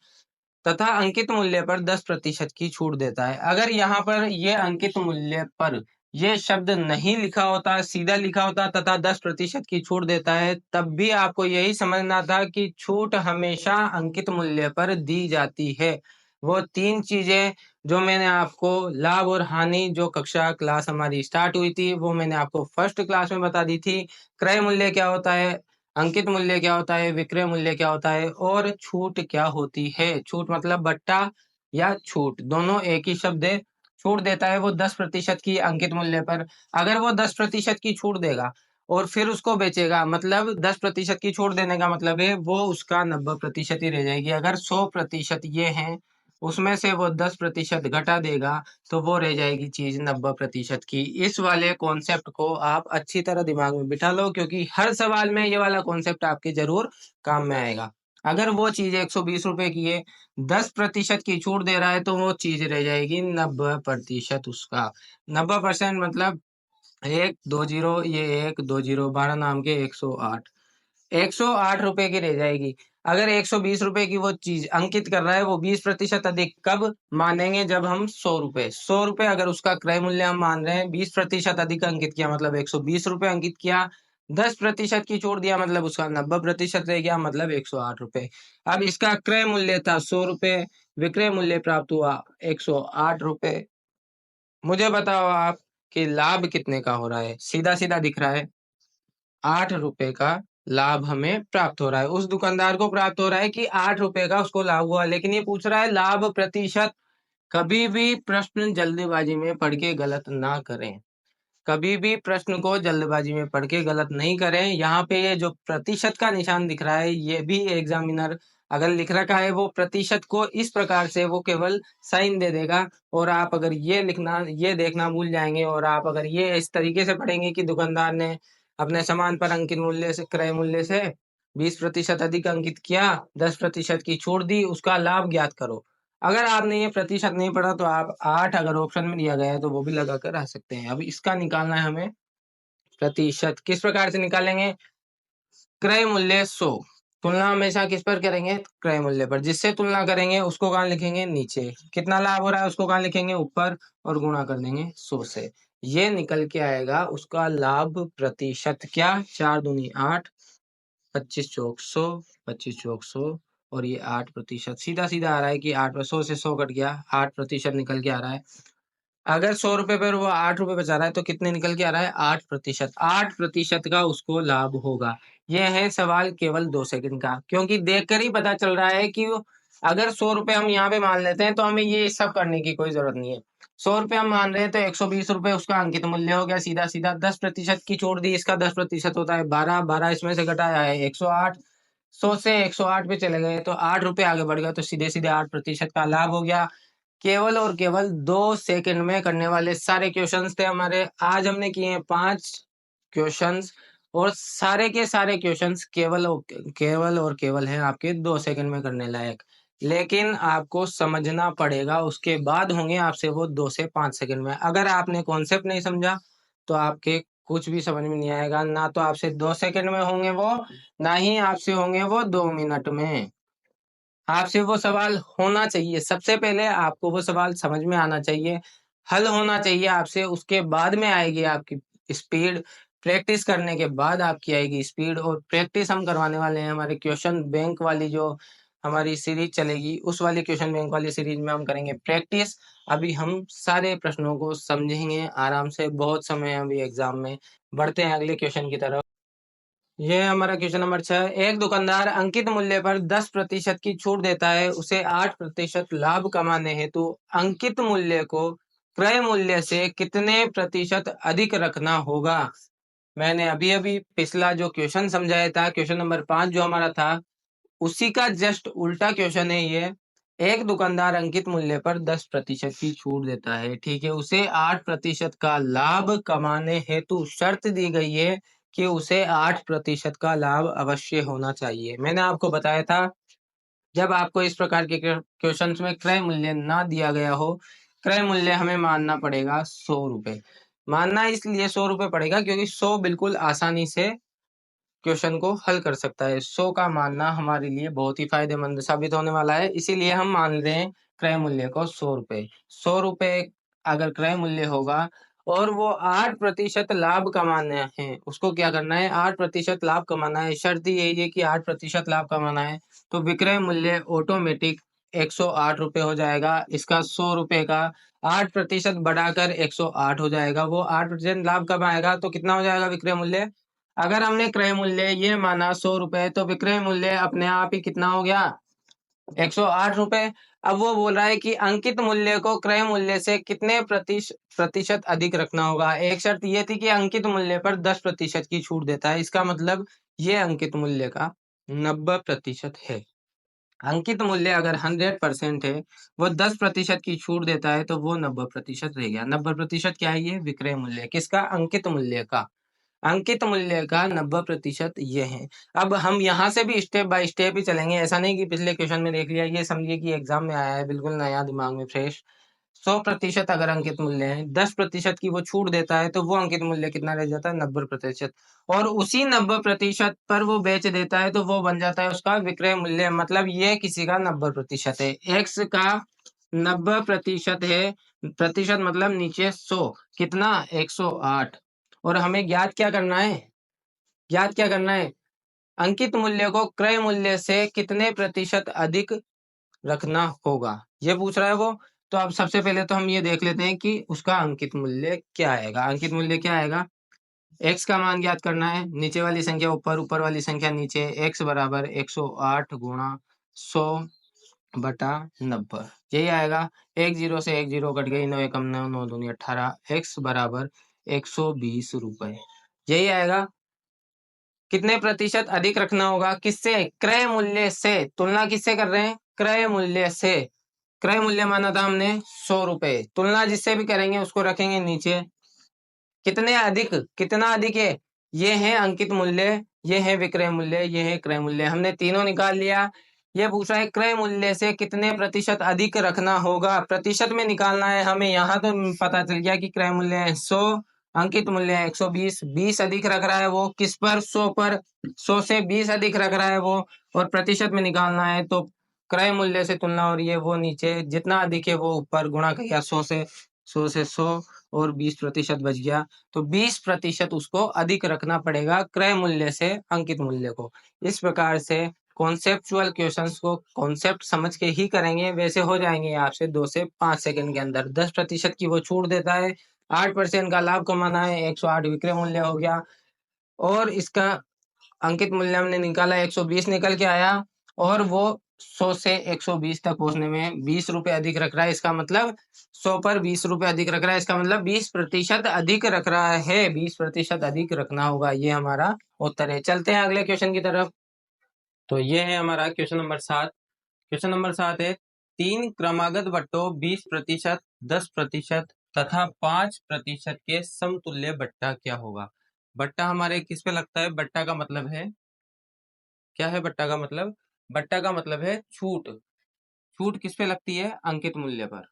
तथा अंकित मूल्य पर 10% की छूट देता है। अगर यहाँ पर ये अंकित मूल्य पर ये शब्द नहीं लिखा होता, सीधा लिखा होता तथा 10% की छूट देता है, तब भी आपको यही समझना था कि छूट हमेशा अंकित मूल्य पर दी जाती है। वो तीन चीजें जो मैंने आपको लाभ और हानि, जो कक्षा क्लास हमारी स्टार्ट हुई थी, वो मैंने आपको फर्स्ट क्लास में बता दी थी। क्रय मूल्य क्या होता है, अंकित मूल्य क्या होता है, विक्रय मूल्य क्या होता है, और छूट क्या होती है। छूट मतलब बट्टा या छूट, दोनों एक ही शब्द है। छूट देता है वो 10% की अंकित मूल्य पर। अगर वो 10% की छूट देगा और फिर उसको बेचेगा, मतलब 10% की छूट देने का मतलब है वो उसका 90% ही रह जाएगी। अगर 100% ये है, उसमें से वो 10% घटा देगा तो वो रह जाएगी चीज 90% की। इस वाले कॉन्सेप्ट को आप अच्छी तरह दिमाग में बिठा लो, क्योंकि हर सवाल में ये वाला कॉन्सेप्ट आपके जरूर काम में आएगा। अगर वो चीज 120 रुपए की है, 10% की छूट दे रहा है, तो वो चीज रह जाएगी 90% उसका। 90% मतलब एक दो जीरो, ये एक दो जीरो, 12 नाम के 108, 108 रुपए की रह जाएगी। अगर 120 रुपए की वो चीज अंकित कर रहा है, वो 20% अधिक कब मानेंगे? जब हम 100 रुपए, 100 रुपए अगर उसका क्रय मूल्य हम मान रहे हैं, 20% अधिक अंकित किया मतलब 120 रुपए अंकित किया, 10% की छोड़ दिया मतलब उसका 90% रह गया, मतलब 108 रुपए। अब इसका क्रय मूल्य था 100 रुपए, विक्रय मूल्य प्राप्त हुआ 108 रुपए। मुझे बताओ आप कि लाभ कितने का हो रहा है? सीधा सीधा दिख रहा है, 8 रुपए का लाभ हमें प्राप्त हो रहा है। उस दुकानदार को प्राप्त हो रहा है कि 8 रुपए का उसको लाभ हुआ, लेकिन ये पूछ रहा है लाभ प्रतिशत। कभी भी प्रश्न जल्दीबाजी में पढ़ के गलत ना करें। कभी भी प्रश्न को जल्दबाजी में पढ़ के गलत नहीं करें। यहाँ पे ये जो प्रतिशत का निशान दिख रहा है, ये भी एग्जामिनर अगर लिख रखा है वो प्रतिशत को इस प्रकार से, वो केवल साइन दे देगा। और आप अगर ये देखना भूल जाएंगे और आप अगर ये इस तरीके से पढ़ेंगे कि दुकानदार ने अपने सामान पर अंकित मूल्य से, क्रय मूल्य से 20% अधिक अंकित किया, 10% की छूट दी, उसका लाभ ज्ञात करो। अगर आपने ये प्रतिशत नहीं पढ़ा तो आप 8 अगर ऑप्शन में दिया गया है तो वो भी लगा कर आ सकते हैं। अब इसका निकालना है हमें प्रतिशत। किस प्रकार से निकालेंगे? क्रय मूल्य 100, तुलना हमेशा किस पर करेंगे? क्रय मूल्य पर। जिससे तुलना करेंगे उसको कहाँ लिखेंगे? नीचे। कितना लाभ हो रहा है उसको कहाँ लिखेंगे? ऊपर। और गुणा कर देंगे 100 से। ये निकल के आएगा उसका लाभ प्रतिशत। क्या? 4 दूनी 8, 25 चौक 100, 25 चौक 100 और ये 8%। सीधा सीधा आ रहा है कि 8 100 से 100 कट गया, 8% निकल के आ रहा है। अगर 100 रुपए पर वो 8 रुपए बचा रहा है तो कितने निकल के आ रहा है? 8%। 8% का उसको लाभ होगा। यह है सवाल केवल 2 सेकंड का, क्योंकि देखकर ही पता चल रहा है कि अगर 100 रुपए हम यहाँ पे मान लेते हैं तो हमें ये सब करने की कोई जरूरत नहीं है। 100 रुपए हम मान रहे हैं तो 120 रुपए उसका अंकित मूल्य हो गया सीधा सीधा। 10% की छोड़ दी, इसका 10% होता है 12, 12 इसमें से घटाया है 108, 100 से 108 पे चले गए तो 8 रुपए आगे बढ़ गया, तो सीधे सीधे 8% का लाभ हो गया। केवल और केवल 2 सेकंड में करने वाले सारे क्वेश्चंस थे हमारे। आज हमने किए हैं 5 क्वेश्चंस और सारे के सारे क्वेश्चंस केवल और केवल हैं आपके 2 सेकंड में करने लायक। लेकिन आपको समझना पड़ेगा, उसके बाद होंगे आपसे वो 2 से 5 सेकंड में। अगर आपने कॉन्सेप्ट नहीं समझा तो आपके कुछ भी समझ में नहीं आएगा। ना तो आपसे 2 सेकंड में होंगे वो, ना ही आपसे होंगे वो 2 मिनट में। आपसे वो सवाल होना चाहिए, सबसे पहले आपको वो सवाल समझ में आना चाहिए, हल होना चाहिए आपसे, उसके बाद में आएगी आपकी स्पीड। प्रैक्टिस करने के बाद आपकी आएगी स्पीड। और प्रैक्टिस हम करवाने वाले हैं हमारे क्वेश्चन बैंक वाली जो हमारी सीरीज चलेगी, उस वाली क्वेश्चन बैंक वाली सीरीज में हम करेंगे प्रैक्टिस। अभी हम सारे प्रश्नों को समझेंगे आराम से, बहुत समय है अभी एग्जाम में। बढ़ते हैं अगले क्वेश्चन की तरफ। ये हमारा क्वेश्चन नंबर 6। एक दुकानदार अंकित मूल्य पर 10% की छूट देता है। उसे 8% लाभ कमाने हेतु अंकित मूल्य को क्रय मूल्य से कितने प्रतिशत अधिक रखना होगा? मैंने अभी अभी पिछला जो क्वेश्चन समझाया था, क्वेश्चन नंबर 5 जो हमारा था, उसी का जस्ट उल्टा क्वेश्चन है ये। एक दुकानदार अंकित मूल्य पर 10% की छूट देता है, ठीक है। उसे 8% का लाभ कमाने हेतु शर्त दी गई है कि उसे 8% का लाभ अवश्य होना चाहिए। मैंने आपको बताया था, जब आपको इस प्रकार के क्वेश्चंस में क्रय मूल्य ना दिया गया हो, क्रय मूल्य हमें मानना पड़ेगा 100 रुपए। मानना इसलिए 100 रुपए पड़ेगा क्योंकि 100 बिल्कुल आसानी से क्वेश्चन को हल कर सकता है। 100 का मानना हमारे लिए बहुत ही फायदेमंद साबित होने वाला है, इसीलिए हम मान रहे हैं क्रय मूल्य को 100 रुपए। 100 रुपए अगर क्रय मूल्य होगा और वो 8% लाभ कमाना है, उसको क्या करना है? 8% लाभ कमाना है। शर्त यही है कि 8% लाभ कमाना है, तो विक्रय मूल्य ऑटोमेटिक 108 रुपए हो जाएगा। इसका 100 रुपए का 8% बढ़ाकर 108 हो जाएगा। वो 8% लाभ कब आएगा तो कितना हो जाएगा विक्रय मूल्य? अगर हमने क्रय मूल्य ये माना 100 रुपए, तो विक्रय मूल्य अपने आप ही कितना हो गया? 108 रुपए। अब वो बोल रहा है कि अंकित मूल्य को क्रय मूल्य से कितने प्रतिशत अधिक रखना होगा। एक शर्त ये थी कि अंकित मूल्य पर 10% की छूट देता है, इसका मतलब ये अंकित मूल्य का 90% है। अंकित मूल्य अगर 100% है, वो 10% की छूट देता है तो वो 90% रह गया। 90% क्या है? ये विक्रय मूल्य किसका? अंकित मूल्य का। अंकित मूल्य का 90% ये है। अब हम यहाँ से भी स्टेप बाय स्टेप ही चलेंगे, ऐसा नहीं कि पिछले क्वेश्चन में देख लिया। ये समझिए कि एग्जाम में आया है बिल्कुल नया, दिमाग में फ्रेश। 100% अगर अंकित मूल्य है, 10% की वो छूट देता है तो वो अंकित मूल्य कितना रह जाता है? 90%। और उसी 90% पर वो बेच देता है तो वो बन जाता है उसका विक्रय मूल्य। मतलब ये किसी का 90% है, एक्स का 90% है। प्रतिशत मतलब नीचे 100, कितना? 108। और हमें ज्ञात क्या करना है? ज्ञात क्या करना है? अंकित मूल्य को क्रय मूल्य से कितने प्रतिशत अधिक रखना होगा, ये पूछ रहा है वो। तो अब सबसे पहले तो हम ये देख लेते हैं कि उसका अंकित मूल्य क्या आएगा। अंकित मूल्य क्या आएगा? एक्स का मान ज्ञात करना है, नीचे वाली संख्या ऊपर, ऊपर वाली संख्या नीचे। एक्स बराबर 108 गुणा 100 बटा 90, यही आएगा। एक जीरो से एक जीरो कट गई, 9 एकम 9, 9 दूनी 18। एक्स बराबर 120 रुपए, यही आएगा। कितने प्रतिशत अधिक रखना होगा, किससे, क्रय मूल्य से। तुलना किससे कर रहे हैं, क्रय मूल्य से। क्रय मूल्य माना था हमने 100 रुपए, तुलना जिससे भी करेंगे उसको रखेंगे नीचे। कितने अधिक, कितना अधिक है, ये है अंकित मूल्य, ये है विक्रय मूल्य, ये है क्रय मूल्य, हमने तीनों निकाल लिया। ये पूछ रहा है क्रय मूल्य से कितने प्रतिशत अधिक रखना होगा, प्रतिशत में निकालना है हमें। यहाँ तो पता चल गया कि क्रय मूल्य है 100, अंकित मूल्य है 120, 20 अधिक रख रहा है वो किस पर, 100 पर, 100 से 20 अधिक रख रहा है वो, और प्रतिशत में निकालना है तो क्रय मूल्य से तुलना हो रही है वो नीचे, जितना अधिक है वो ऊपर गुणा किया 100 से, 100 से 100 और 20% बच गया, तो 20% उसको अधिक रखना पड़ेगा क्रय मूल्य से अंकित मूल्य को। इस प्रकार से कॉन्सेप्चुअल क्वेश्चंस को कॉन्सेप्ट समझ के ही करेंगे, वैसे हो जाएंगे आपसे 2 से 5 सेकंड के अंदर। 10% की वो छूट देता है, 8% का लाभ कमाना है, 108 विक्रय मूल्य हो गया, और इसका अंकित मूल्य हमने निकाला 120 निकल के आया, और वो 100 से 120 तक पहुंचने में 20 रुपए अधिक रख रहा है। इसका मतलब 100 पर 20 रुपए अधिक रख रहा है, इसका मतलब 20% अधिक रख रहा है, 20% अधिक रखना होगा, ये हमारा उत्तर है। चलते हैं अगले क्वेश्चन की तरफ। तो ये है हमारा क्वेश्चन नंबर 7। क्वेश्चन नंबर 7 है, 3 क्रमागत बट्टों 20%, 10% तथा 5% के समतुल्य बट्टा क्या होगा। बट्टा हमारे किस पे लगता है, बट्टा का मतलब है, क्या है बट्टा का मतलब, बट्टा का मतलब है छूट। छूट किस पे लगती है, अंकित मूल्य पर।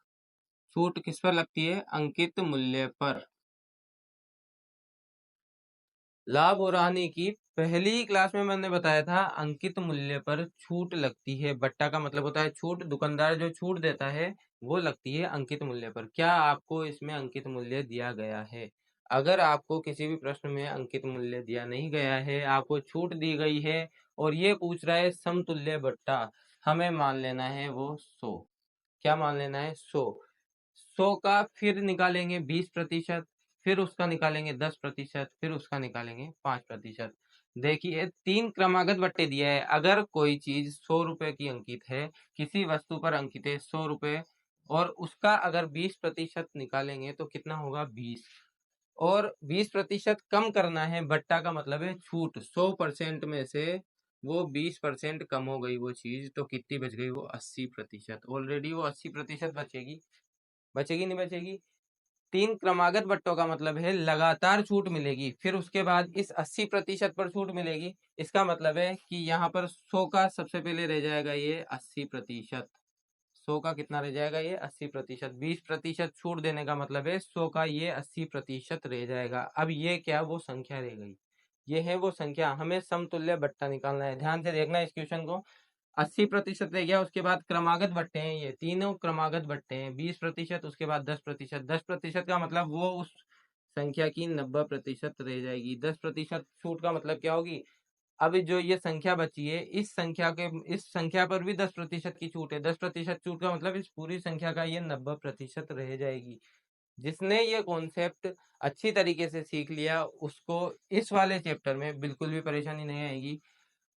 छूट किस पर लगती है, अंकित मूल्य पर। लाभ और हानि की पहली क्लास में मैंने बताया था, अंकित मूल्य पर छूट लगती है। बट्टा का मतलब होता है छूट, दुकानदार जो छूट देता है वो लगती है अंकित मूल्य पर। क्या आपको इसमें अंकित मूल्य दिया गया है? अगर आपको किसी भी प्रश्न में अंकित मूल्य दिया नहीं गया है, आपको छूट दी गई है और ये पूछ रहा है समतुल्य बट्टा, हमें मान लेना है वो 100। क्या मान लेना है, 100। 100 का फिर निकालेंगे 20%, फिर उसका निकालेंगे 10%, फिर उसका निकालेंगे 5%। देखिए 3 क्रमागत बट्टे दिया है, अगर कोई चीज 100 रुपए की अंकित है, किसी वस्तु पर अंकित है 100 रुपए, और उसका अगर 20% निकालेंगे तो कितना होगा, 20। और 20% कम करना है, बट्टा का मतलब है छूट। 100% में से वो 20% कम हो गई वो चीज, तो कितनी बच गई, वो 80%। ऑलरेडी वो 80% बचेगी, बचेगी नहीं बचेगी। 3 क्रमागत बट्टों का मतलब है लगातार छूट मिलेगी, फिर उसके बाद इस 80% पर छूट मिलेगी। इसका मतलब है कि यहाँ पर 100 का सबसे पहले रह जाएगा ये 80%। 100 का कितना रह जाएगा, ये 80%। 20% छूट देने का मतलब है 100 का ये 80% रह जाएगा। अब ये क्या, वो संख्या रह गई, ये है वो संख्या। हमें समतुल्य बट्टा निकालना है, ध्यान से देखना इस क्वेश्चन को। 80% रह गया, उसके बाद क्रमागत बट्टे हैं, ये तीनों क्रमागत बट्टे हैं। 20%, उसके बाद 10%। 10% का मतलब वो उस संख्या की 90% रह जाएगी। 10% छूट का मतलब क्या होगी, अब जो ये संख्या बची है, इस संख्या पर भी 10% की छूट है। 10% छूट का मतलब इस पूरी संख्या का ये 90% रह जाएगी। जिसने ये कॉन्सेप्ट अच्छी तरीके से सीख लिया उसको इस वाले चैप्टर में बिल्कुल भी परेशानी नहीं आएगी।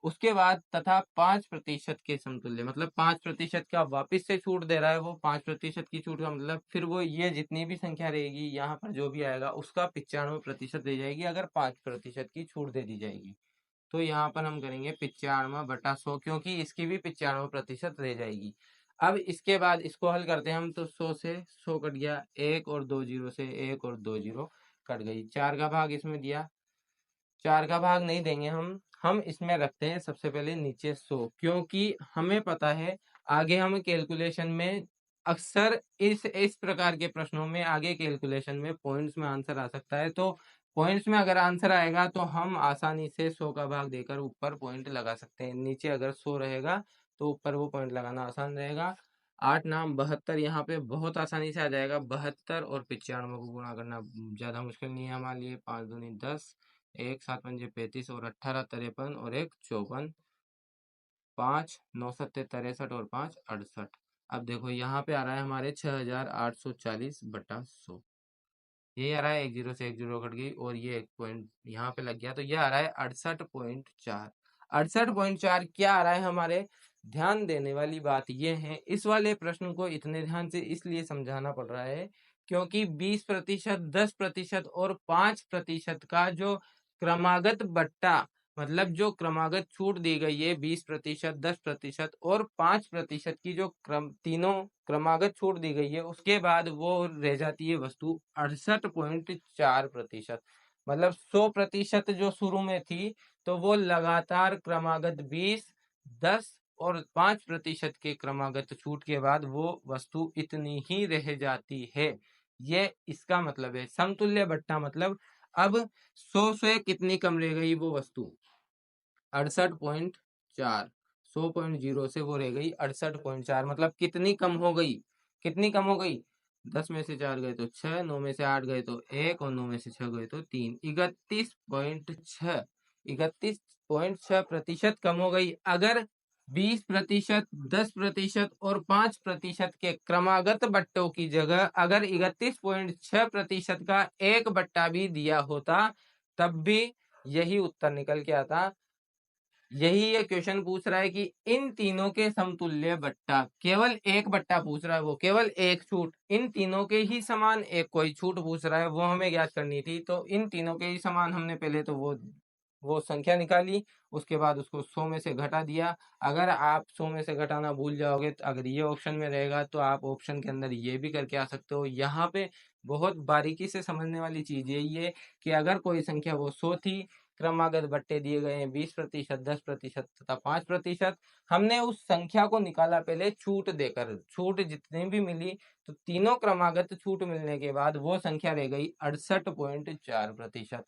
उसके बाद तथा 5% के समतुल्य, मतलब 5% का वापिस से छूट दे रहा है वो। 5% की छूट का मतलब फिर वो ये जितनी भी संख्या रहेगी यहाँ पर जो भी आएगा उसका 95% रह जाएगी, अगर 5% की छूट दे दी जाएगी। तो यहाँ पर हम करेंगे 95/100, क्योंकि इसकी भी 95% रह जाएगी। अब इसके बाद इसको हल करते हैं हम, तो 100 से 100 कट गया, 1 और 2 जीरो से 1 और 2 जीरो कट गई। 4 का भाग इसमें दिया, 4 का भाग नहीं देंगे हम इसमें रखते हैं सबसे पहले नीचे 100, क्योंकि हमें पता है आगे हम कैलकुलेशन में अक्सर इस प्रकार के प्रश्नों में आगे कैलकुलेशन में पॉइंट्स में आंसर आ सकता है। तो पॉइंट्स में अगर आंसर आएगा तो हम आसानी से 100 का भाग देकर ऊपर पॉइंट लगा सकते हैं। नीचे अगर 100 रहेगा तो ऊपर वो पॉइंट लगाना आसान रहेगा। 8 नाम 72 यहाँ पे बहुत आसानी से आ जाएगा। 72 और 95 को गुणा करना ज्यादा मुश्किल नहीं है हमारे लिए। 5 दूनी 10, 1 7 पंजे 35 और 18 53 और 1 54, 5 9 सत्ते 63 और 5 68। अब देखो यहाँ पे आ रहा है हमारे 6840/100। ये आ रहा है, एक जीरो से एक जीरो कट गई और ये एक पॉइंट यहाँ पे लग गया, तो ये आ रहा है 68.4। 68.4 क्या आ रहा है हमारे, ध्यान देने वाली बात ये है, इस वाले प्रश्न को इतने ध्यान से इसलिए समझाना पड़ रहा है क्योंकि 20%, 10% और 5% का जो क्रमागत बट्टा, मतलब जो क्रमागत छूट दी गई है 20%, 10% और 5% की जो तीनों क्रमागत छूट दी गई है, उसके बाद वो रह जाती है वस्तु 68.4%। मतलब 100% जो शुरू में थी, तो वो लगातार क्रमागत 20, 10 और 5% के क्रमागत छूट के बाद वो वस्तु इतनी ही रह जाती है। ये इसका मतलब है। समतुल्य बट्टा मतलब अब 100 से कितनी कम रह गई वो वस्तु, 68.4। 100.0 से वो रह गई 68.4, मतलब कितनी कम हो गई, कितनी कम हो गई, 10 में से 4 गए तो 6, 9 में से 8 गए तो 1 और 9 में से 6 गए तो 3, 31.6, 31.6% कम हो गई। अगर 20%, 10% और 5% के क्रमागत बट्टों की जगह अगर 31.6% का एक बट्टा भी दिया होता, तब भी यही उत्तर निकल के आता। यही ये क्वेश्चन पूछ रहा है कि इन तीनों के समतुल्य बट्टा, केवल एक बट्टा पूछ रहा है, वो केवल एक छूट, इन तीनों के ही समान एक कोई छूट पूछ रहा है, वो हमें ज्ञात करनी थी। तो इन तीनों के ही समान हमने पहले तो वो संख्या निकाली, उसके बाद उसको 100 में से घटा दिया। अगर आप 100 में से घटाना भूल जाओगे, तो अगर ये ऑप्शन में रहेगा तो आप ऑप्शन के अंदर ये भी करके आ सकते हो। यहाँ पे बहुत बारीकी से समझने वाली चीज यही है कि अगर कोई संख्या वो 100 थी, क्रमागत बट्टे दिए गए हैं 20%, 10% तथा 5%, हमने उस संख्या को निकाला पहले छूट देकर, छूट जितनी भी मिली, तो तीनों क्रमागत छूट मिलने के बाद वो संख्या रह गई 68.4%।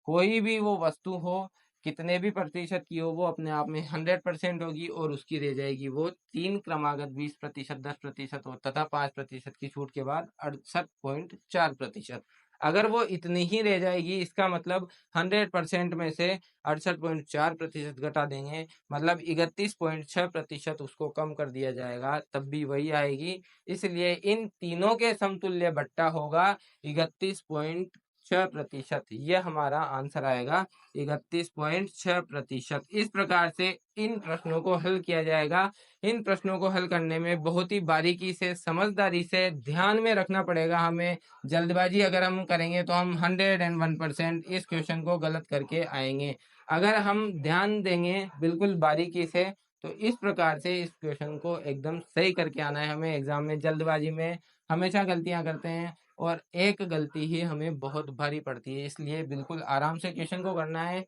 कोई भी वो वस्तु हो, कितने भी प्रतिशत की हो, वो अपने आप में 100% होगी और उसकी रह जाएगी वो तीन क्रमागत 20%, 10% और तथा 5% की छूट के बाद 68.4%। अगर वो इतनी ही रह जाएगी, इसका मतलब 100% में से 68.4% घटा देंगे, मतलब 31.6% उसको कम कर दिया जाएगा, तब भी वही आएगी। इसलिए इन तीनों के समतुल्य बट्टा होगा 31.6%। यह हमारा आंसर आएगा 31.6%। इस प्रकार से इन प्रश्नों को हल किया जाएगा। इन प्रश्नों को हल करने में बहुत ही बारीकी से, समझदारी से, ध्यान में रखना पड़ेगा हमें। जल्दबाजी अगर हम करेंगे तो हम 101% इस क्वेश्चन को गलत करके आएंगे। अगर हम ध्यान देंगे बिल्कुल बारीकी से, तो इस प्रकार से इस क्वेश्चन को एकदम सही करके आना है हमें। एग्जाम में जल्दबाजी में हमेशा गलतियां करते हैं और एक गलती ही हमें बहुत भारी पड़ती है, इसलिए बिल्कुल आराम से क्वेश्चन को करना है।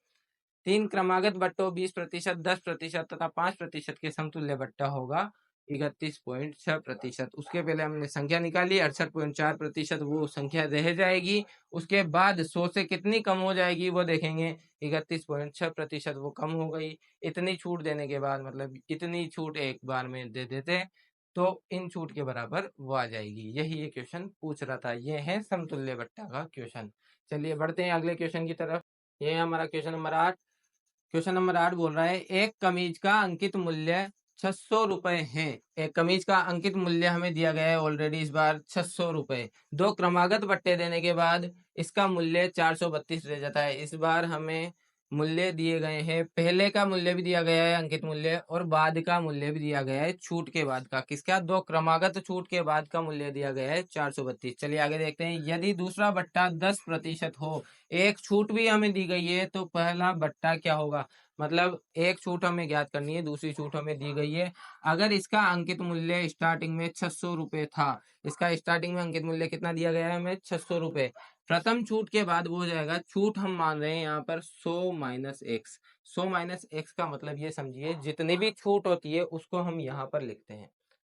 तीन क्रमागत बट्टों 20%, 10% तथा 5% के समतुल्य बट्टा होगा 31.6%। उसके पहले हमने संख्या निकाली 68.4%, वो संख्या रह जाएगी। उसके बाद 100 से कितनी कम हो जाएगी वो देखेंगे, 31.6% वो कम हो गई। इतनी छूट देने के बाद, मतलब इतनी छूट एक बार में दे देते तो इन छूट के बराबर वो आ जाएगी। यही ये क्वेश्चन पूछ रहा था। ये है समतुल्य बट्टा का क्वेश्चन। चलिए बढ़ते हैं अगले क्वेश्चन की तरफ। ये है हमारा क्वेश्चन नंबर 8। क्वेश्चन नंबर 8 बोल रहा है, एक कमीज का अंकित मूल्य 600 रुपए है। एक कमीज का अंकित मूल्य हमें दिया गया है ऑलरेडी इस बार 600 रुपए। दो क्रमागत बट्टे देने के बाद इसका मूल्य 432 रह जाता है। इस बार हमें मूल्य दिए गए हैं, पहले का मूल्य भी दिया गया है अंकित मूल्य, और बाद का मूल्य भी दिया गया है छूट के बाद का। किसका? दो क्रमागत छूट के बाद का मूल्य दिया गया है 432। चलिए आगे देखते हैं। यदि दूसरा बट्टा 10% हो, एक छूट भी हमें दी गई है, तो पहला बट्टा क्या होगा? मतलब एक छूट हमें ज्ञात करनी है, दूसरी छूट हमें दी गई है। अगर इसका अंकित मूल्य स्टार्टिंग में 600 रुपए था, इसका स्टार्टिंग में अंकित मूल्य कितना दिया गया है हमें? 600 रुपए। प्रथम छूट के बाद वो हो जाएगा, छूट हम मान रहे हैं यहाँ पर 100 माइनस एक्स। 100 माइनस एक्स का मतलब ये समझिए, जितनी भी छूट होती है उसको हम यहाँ पर लिखते हैं।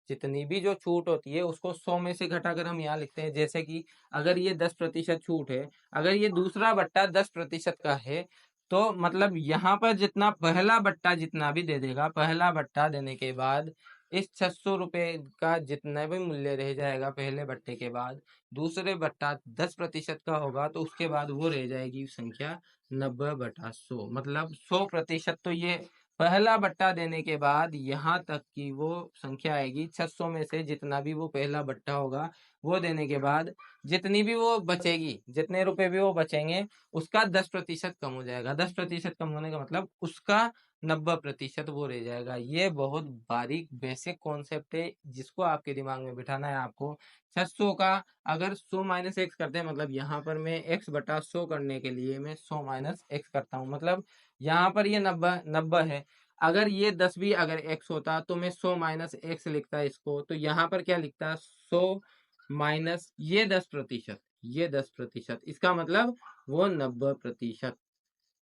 जितनी भी जो छूट होती है उसको 100 में से घटाकर हम यहाँ लिखते हैं। जैसे कि अगर ये 10% छूट है, अगर ये दूसरा बट्टा 10% का है, तो मतलब यहाँ पर जितना पहला बट्टा जितना भी दे देगा, पहला बट्टा देने के बाद इस 600 रुपए का जितना भी मूल्य रह जाएगा पहले बट्टे के बाद, दूसरे बट्टा 10% का होगा, तो उसके बाद वो रह जाएगी संख्या 90/100। मतलब 100%। तो ये पहला बट्टा देने के बाद यहाँ तक की वो संख्या आएगी 600 में से जितना भी वो पहला बट्टा होगा वो देने के बाद जितनी भी वो बचेगी, जितने रुपए भी वो बचेंगे, उसका 10% कम हो जाएगा। 10% कम होने का मतलब उसका 90% वो रह जाएगा। ये बहुत बारीक बेसिक कॉन्सेप्ट है जिसको आपके दिमाग में बिठाना है आपको। 600 का अगर 100 माइनस एक्स करते हैं, मतलब यहाँ पर मैं x बटा 100 करने के लिए मैं 100 माइनस एक्स करता हूँ, मतलब यहाँ पर ये 90 है। अगर ये 10 भी अगर x होता तो मैं 100 माइनस एक्स लिखता इसको, तो यहाँ पर क्या लिखता, 100 माइनस ये 10%, ये 10%, इसका मतलब वो 90%,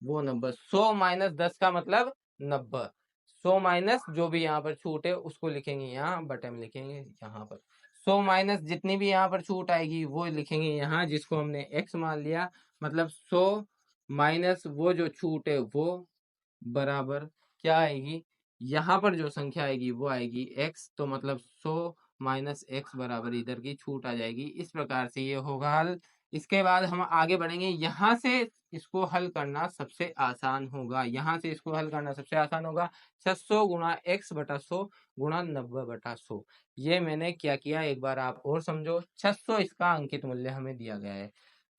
वो 90। 100 माइनस 10 का मतलब 90। 100 माइनस जो भी यहाँ पर छूट है उसको लिखेंगे यहाँ, बटे में लिखेंगे यहाँ पर। 100 माइनस जितनी भी यहाँ पर छूट आएगी वो लिखेंगे यहाँ, जिसको हमने x मान लिया। मतलब 100 माइनस वो जो छूट है वो बराबर क्या आएगी, यहाँ पर जो संख्या आएगी वो आएगी x, तो मतलब 100 माइनस एक्स बराबर इधर की छूट आ जाएगी। इस प्रकार से ये होगा हल। इसके बाद हम आगे बढ़ेंगे, यहाँ से इसको हल करना सबसे आसान होगा, यहाँ से इसको हल करना सबसे आसान होगा। 600 गुणा एक्स बटा 100 गुणा 90 बटा 100। ये मैंने क्या किया एक बार आप और समझो। 600 इसका अंकित मूल्य हमें दिया गया है।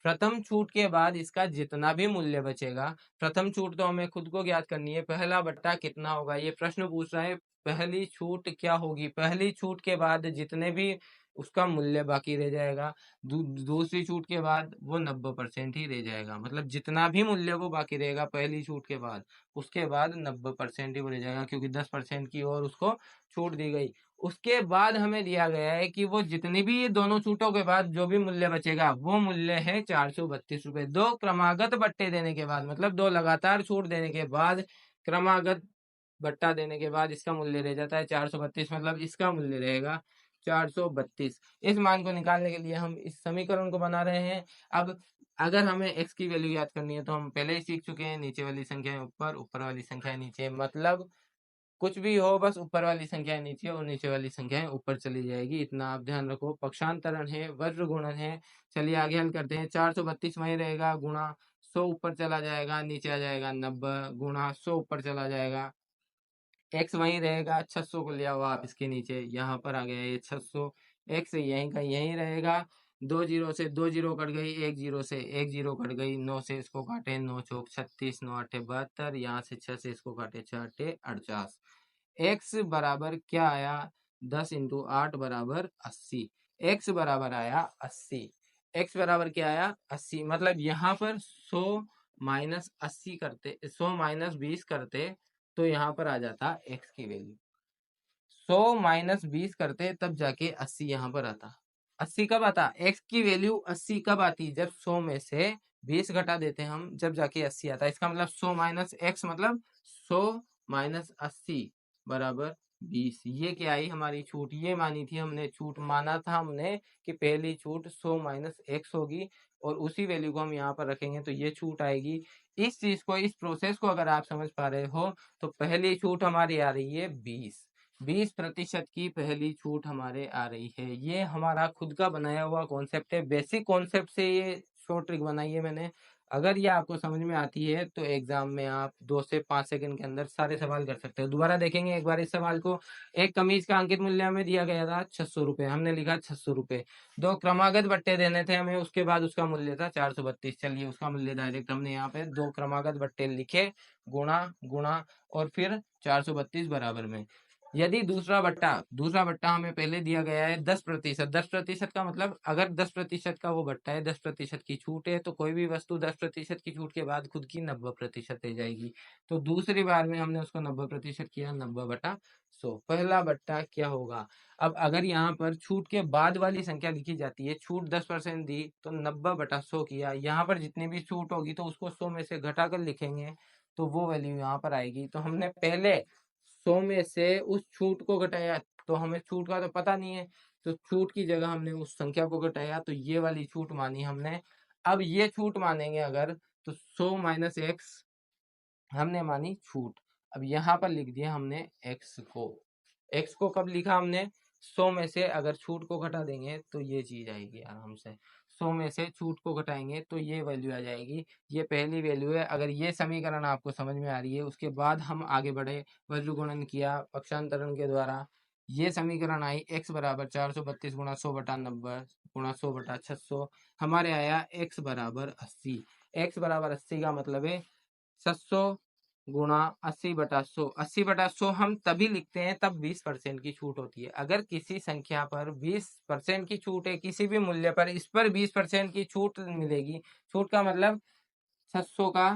प्रथम छूट के बाद इसका जितना भी मूल्य बचेगा, प्रथम छूट तो हमें खुद को ज्ञात करनी है, पहला बट्टा कितना होगा, ये प्रश्न पूछ रहा है। पहली छूट क्या होगी, पहली छूट के बाद जितने भी उसका मूल्य बाकी रह जाएगा, दूसरी छूट के बाद वो 90% ही रह जाएगा। मतलब जितना भी मूल्य वो बाकी रहेगा पहली छूट के बाद, उसके बाद 90% ही वो रह जाएगा, क्योंकि 10% की और उसको छूट दी गई। उसके बाद हमें दिया गया है कि वो जितनी भी ये दोनों छूटों के बाद जो भी मूल्य बचेगा वो मूल्य है 432 रुपए। दो क्रमागत बट्टे देने के बाद, मतलब दो लगातार छूट देने के बाद, क्रमागत बट्टा देने के बाद इसका मूल्य रह जाता है 432, मतलब इसका मूल्य रहेगा 432। इस मान को निकालने के लिए हम इस समीकरण को बना रहे हैं। अब अगर हमें x की वैल्यू याद करनी है तो हम पहले ही सीख चुके हैं, नीचे वाली संख्या ऊपर, ऊपर वाली संख्या नीचे, मतलब कुछ भी हो बस ऊपर वाली संख्या नीचे और नीचे वाली संख्या ऊपर चली जाएगी, इतना आप ध्यान रखो। पक्षांतरण है, वज्र गुणन है। चलिए आगे हल करते हैं। 432 वहीं रहेगा, गुणा 100 ऊपर चला जाएगा, नीचे आ जाएगा 90, गुणा 100 ऊपर चला जाएगा, एक्स वहीं रहेगा। 600 को लिया हुआ आप इसके नीचे, यहाँ पर आ गया ये 600, एक्स यहीं का यहीं रहेगा। दो जीरो से दो जीरो कट गई, एक जीरो से एक जीरो कट गई, 9 से इसको काटे 9 चौक 36, 9 आठे 72, यहाँ से 6 से इसको काटे 6 आठे 48। एक्स बराबर क्या आया, 10 इंटू 8 बराबर 80। एक्स बराबर आया 80। एक्स बराबर क्या आया, 80। मतलब यहाँ पर 100 माइनस 80 करते, 100 माइनस 20 करते तो यहाँ पर आ जाता x की वैल्यू। 100 माइनस 20 करते तब जाके 80 यहाँ पर आता। 80 कब आता, x की वैल्यू 80 कब आती, जब 100 में से 20 घटा देते हैं हम, जब जाके 80 आता। इसका मतलब 100 माइनस एक्स मतलब 100 माइनस 80 बराबर 20। ये क्या आई हमारी छूट, ये मानी थी हमने, छूट माना था हमने कि पहली छूट 100 माइनस एक्स होगी और उसी वैल्यू को हम यहाँ पर रखेंगे तो ये छूट आएगी। इस चीज को, इस प्रोसेस को अगर आप समझ पा रहे हो तो पहली छूट हमारी आ रही है 20% की पहली छूट हमारे आ रही है। ये हमारा खुद का बनाया हुआ कॉन्सेप्ट है, बेसिक कॉन्सेप्ट से ये शॉर्ट ट्रिक बनाई है मैंने। अगर ये आपको समझ में आती है तो एग्जाम में आप 2 से 5 सेकंड के अंदर सारे सवाल कर सकते हो। दोबारा देखेंगे एक बार इस सवाल को। एक कमीज का अंकित मूल्य हमें दिया गया था 600 रुपए, हमने लिखा 600 रुपए। दो क्रमागत बट्टे देने थे हमें, उसके बाद उसका मूल्य था 432। चलिए उसका मूल्य डायरेक्ट हमने यहाँ पे दो क्रमागत बट्टे लिखे, गुणा गुणा और फिर 432 बराबर में। यदि दूसरा बट्टा हमें पहले दिया गया है 10%। 10% का मतलब अगर 10% का वो बट्टा है, 10% की छूट है, तो कोई भी वस्तु 10% की छूट के बाद खुद की 90% रह जाएगी। तो दूसरी बार में हमने उसको 90% किया, 90/100। पहला बट्टा क्या होगा, अब अगर यहाँ पर छूट के बाद वाली संख्या लिखी जाती है, छूट 10% दी तो 90/100 किया, यहाँ पर जितनी भी छूट होगी तो उसको 100 में से घटा कर लिखेंगे तो वो वैल्यू यहाँ पर आएगी। तो हमने पहले 100 में से उस छूट को घटाया, तो हमें छूट का तो पता नहीं है, तो छूट की जगह हमने उस संख्या को घटाया, तो ये वाली छूट मानी हमने। अब ये छूट मानेंगे अगर, तो 100 माइनस एक्स हमने मानी छूट। अब यहाँ पर लिख दिया हमने एक्स को कब लिखा हमने, 100 में से अगर छूट को घटा देंगे तो ये चीज आएगी आराम से। 100 में से छूट को घटाएंगे तो ये वैल्यू आ जाएगी। ये पहली वैल्यू है। अगर ये समीकरण आपको समझ में आ रही है, उसके बाद हम आगे बढ़े, वज्र गुणन किया पक्षांतरण के द्वारा, ये समीकरण आई x बराबर 432 गुणा 100/90 गुणा 100/600, हमारे आया x बराबर 80। x बराबर 80 का मतलब है 600 गुणा 80/100। 80/100 हम तभी लिखते हैं तब 20% की छूट होती है। अगर किसी संख्या पर 20% की छूट है, किसी भी मूल्य पर इस पर 20% की छूट मिलेगी। छूट का मतलब 600 का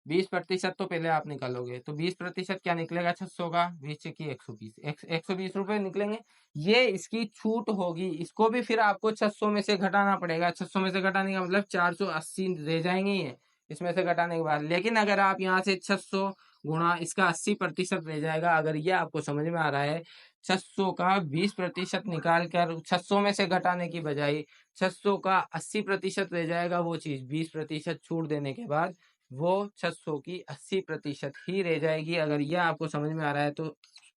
20% तो पहले आप निकालोगे, तो 20% क्या निकलेगा 600 का, 20 की 120, 120 रुपए निकलेंगे। ये इसकी छूट होगी। इसको भी फिर आपको 600 में से घटाना पड़ेगा। 600 में से घटाने का मतलब 480 रह जाएंगे ये इसमें से घटाने के बाद। लेकिन अगर आप यहाँ से 600 गुणा इसका 80% रह जाएगा। अगर ये आपको समझ में आ रहा है, 600 का 20% निकाल कर 600 में से घटाने की बजाय 600 का 80% रह जाएगा। वो चीज 20% छूट देने के बाद वो 600 की 80% ही रह जाएगी। अगर यह आपको समझ में आ रहा है तो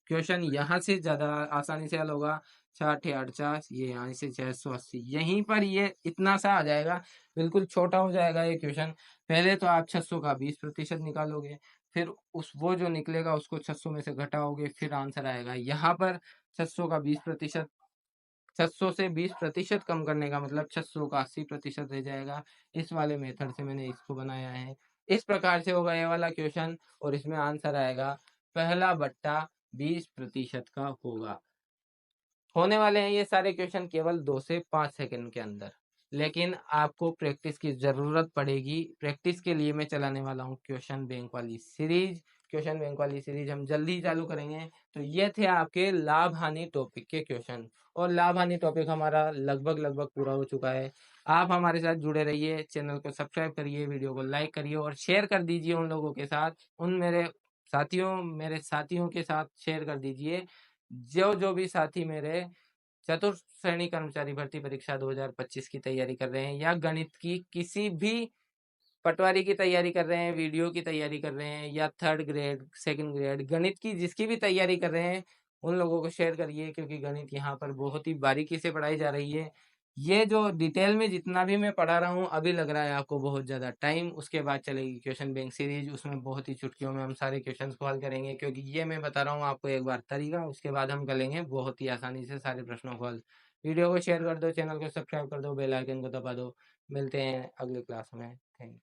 क्वेश्चन यहाँ से ज्यादा आसानी से हल होगा। 6×8 = 48, ये यहाँ से 680, यहीं पर ये इतना सा आ जाएगा। बिल्कुल छोटा हो जाएगा ये क्वेश्चन। पहले तो आप 600 का 20% निकालोगे, फिर उस वो जो निकलेगा उसको 600 में से घटाओगे, फिर आंसर आएगा। यहाँ पर 600 का 20%, 600 से 20% कम करने का मतलब 600 का 80% रह जाएगा। इस वाले मेथड से मैंने इसको बनाया है। इस प्रकार से होगा ये वाला क्वेश्चन और इसमें आंसर आएगा पहला बट्टा 20% का होगा। होने वाले हैं ये सारे क्वेश्चन केवल 2 से 5 सेकंड के अंदर। लेकिन आपको प्रैक्टिस की जरूरत पड़ेगी। प्रैक्टिस के लिए मैं चलाने वाला हूँ क्वेश्चन बैंक वाली सीरीज। क्वेश्चन बैंक वाली सीरीज हम जल्दी चालू करेंगे। तो ये थे आपके लाभ हानि टॉपिक के क्वेश्चन, और लाभ हानि टॉपिक हमारा लगभग लगभग पूरा हो चुका है। आप हमारे साथ जुड़े रहिए, चैनल को सब्सक्राइब करिए, वीडियो को लाइक करिए और शेयर कर दीजिए उन लोगों के साथ, उन मेरे साथियों के साथ शेयर कर दीजिए जो जो भी साथी मेरे चतुर्थ श्रेणी कर्मचारी भर्ती परीक्षा 2025 की तैयारी कर रहे हैं, या गणित की किसी भी पटवारी की तैयारी कर रहे हैं, वीडियो की तैयारी कर रहे हैं, या 3rd ग्रेड 2nd ग्रेड गणित की जिसकी भी तैयारी कर रहे हैं, उन लोगों को शेयर करिए। क्योंकि गणित यहाँ पर बहुत ही बारीकी से पढ़ाई जा रही है। ये जो डिटेल में जितना भी मैं पढ़ा रहा हूँ, अभी लग रहा है आपको बहुत ज़्यादा टाइम। उसके बाद चलेगी क्वेश्चन बैंक सीरीज, उसमें बहुत ही चुटकियों में हम सारे क्वेश्चन को हल करेंगे। क्योंकि ये मैं बता रहा हूँ आपको एक बार तरीका, उसके बाद हम करेंगे बहुत ही आसानी से सारे प्रश्नों को हल। वीडियो को शेयर कर दो, चैनल को सब्सक्राइब कर दो, बेल आइकन को दबा दो। मिलते हैं अगली क्लास में। Thank you.